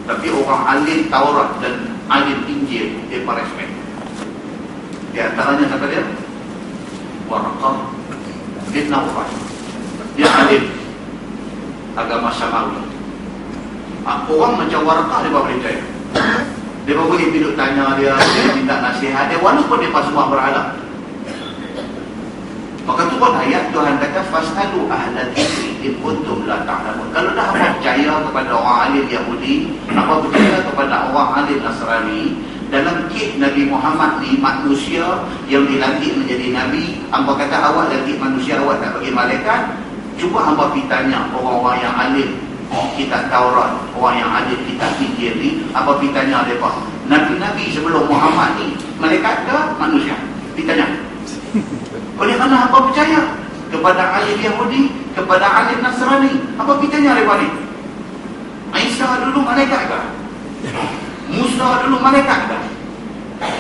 tapi orang alim Taurat dan alim Injil mereka respect. Di antaranya kata dia Waraqah bin Nawfal, dia alim agama Samawi. Orang macam Waraqah dia boleh percaya. Dia boleh duduk tanya dia minta nasihat dia walaupun dia pas semua berhala. Maka tu pun ayat Tuhan kata fasalu ahlal dzikri in kuntum la ta'lamun. Kalau dah apa percaya kepada orang alim Yahudi, apa percaya kepada orang alim Nasrani, dalam kit Nabi Muhammad ni manusia yang dilantik menjadi Nabi, hamba kata awak lantik manusia, awak tak bagi malaikat. Cuba hamba pergi tanya orang-orang yang alim kitab Taurat, orang yang alim kitab Injil ni, apa pergi tanya mereka, Nabi-Nabi sebelum Muhammad ni malaikat ke manusia? Pergi tanya. Oleh kerana hamba percaya kepada alim Yahudi, kepada alim Nasrani, apa pergi tanya mereka ni? Isa dulu malaikat ke? Musa dulu malaikat dah.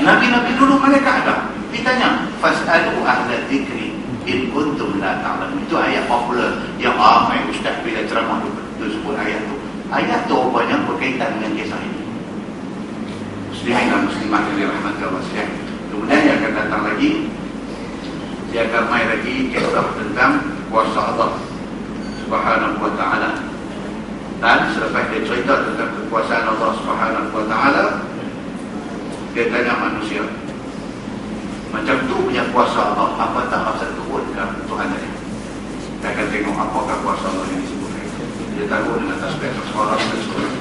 Nabi-nabi dulu malaikat dah. Kita tanya, fasalu ahlal dzikri in kuntum la ta'lamun. Itu ayat popular yang ramai ustaz bila ceramah tu sebut ayat tu. Ayat tu banyak berkaitan dengan kisah ini. Muslimin dan muslimat yang dirahmati Allah sekalian. Kemudian yang akan datang lagi, dia akan main lagi kisah tentang kuasa Allah Subhanahu wa ta'ala. Dan selepas dia cerita tentang kekuasaan Allah Subhanahu wa ta'ala, dia tanya manusia, macam tu punya kuasa Allah, apa tak rasa turunkan Tuhan tadi? Dia akan tengok apakah kuasa Allah yang disebutkan. Dia tahu dengan tasbih suara dan suara.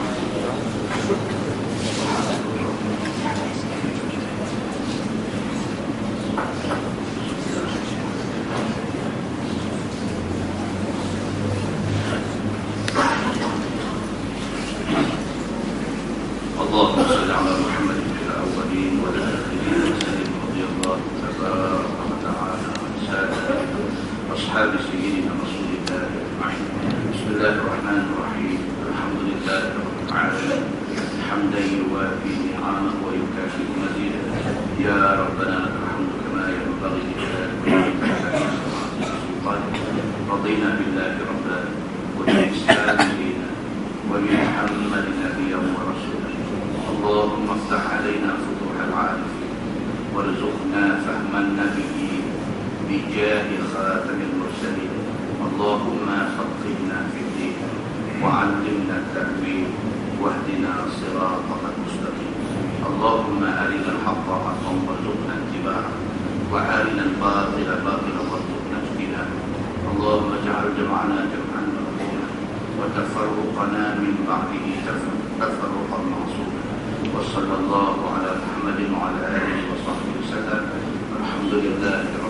يا ربنا لك الحمد كما ينبغي لجلال وجهك. رضينا بالله ربا وبالإسلام دينا وبمحمد نبيا ورسولا. اللهم افتح علينا فتوح العارفين وارزقنا فهم النبيين بجاه خاتم المرسلين. اللهم فقهنا في الدين وعلمنا التأويل واهدنا صراطك المستقيم. اللهم أرنا الحق حقا وارزقنا اتباعه وأرنا الباطل باطلا وارزقنا اجتنابه. اللهم اجعل جمعنا جمعا مرحوما وتفرقنا من بعده تفرقا معصوما. وصلى الله على محمد وعلى آله وصحبه وسلم. الحمد لله.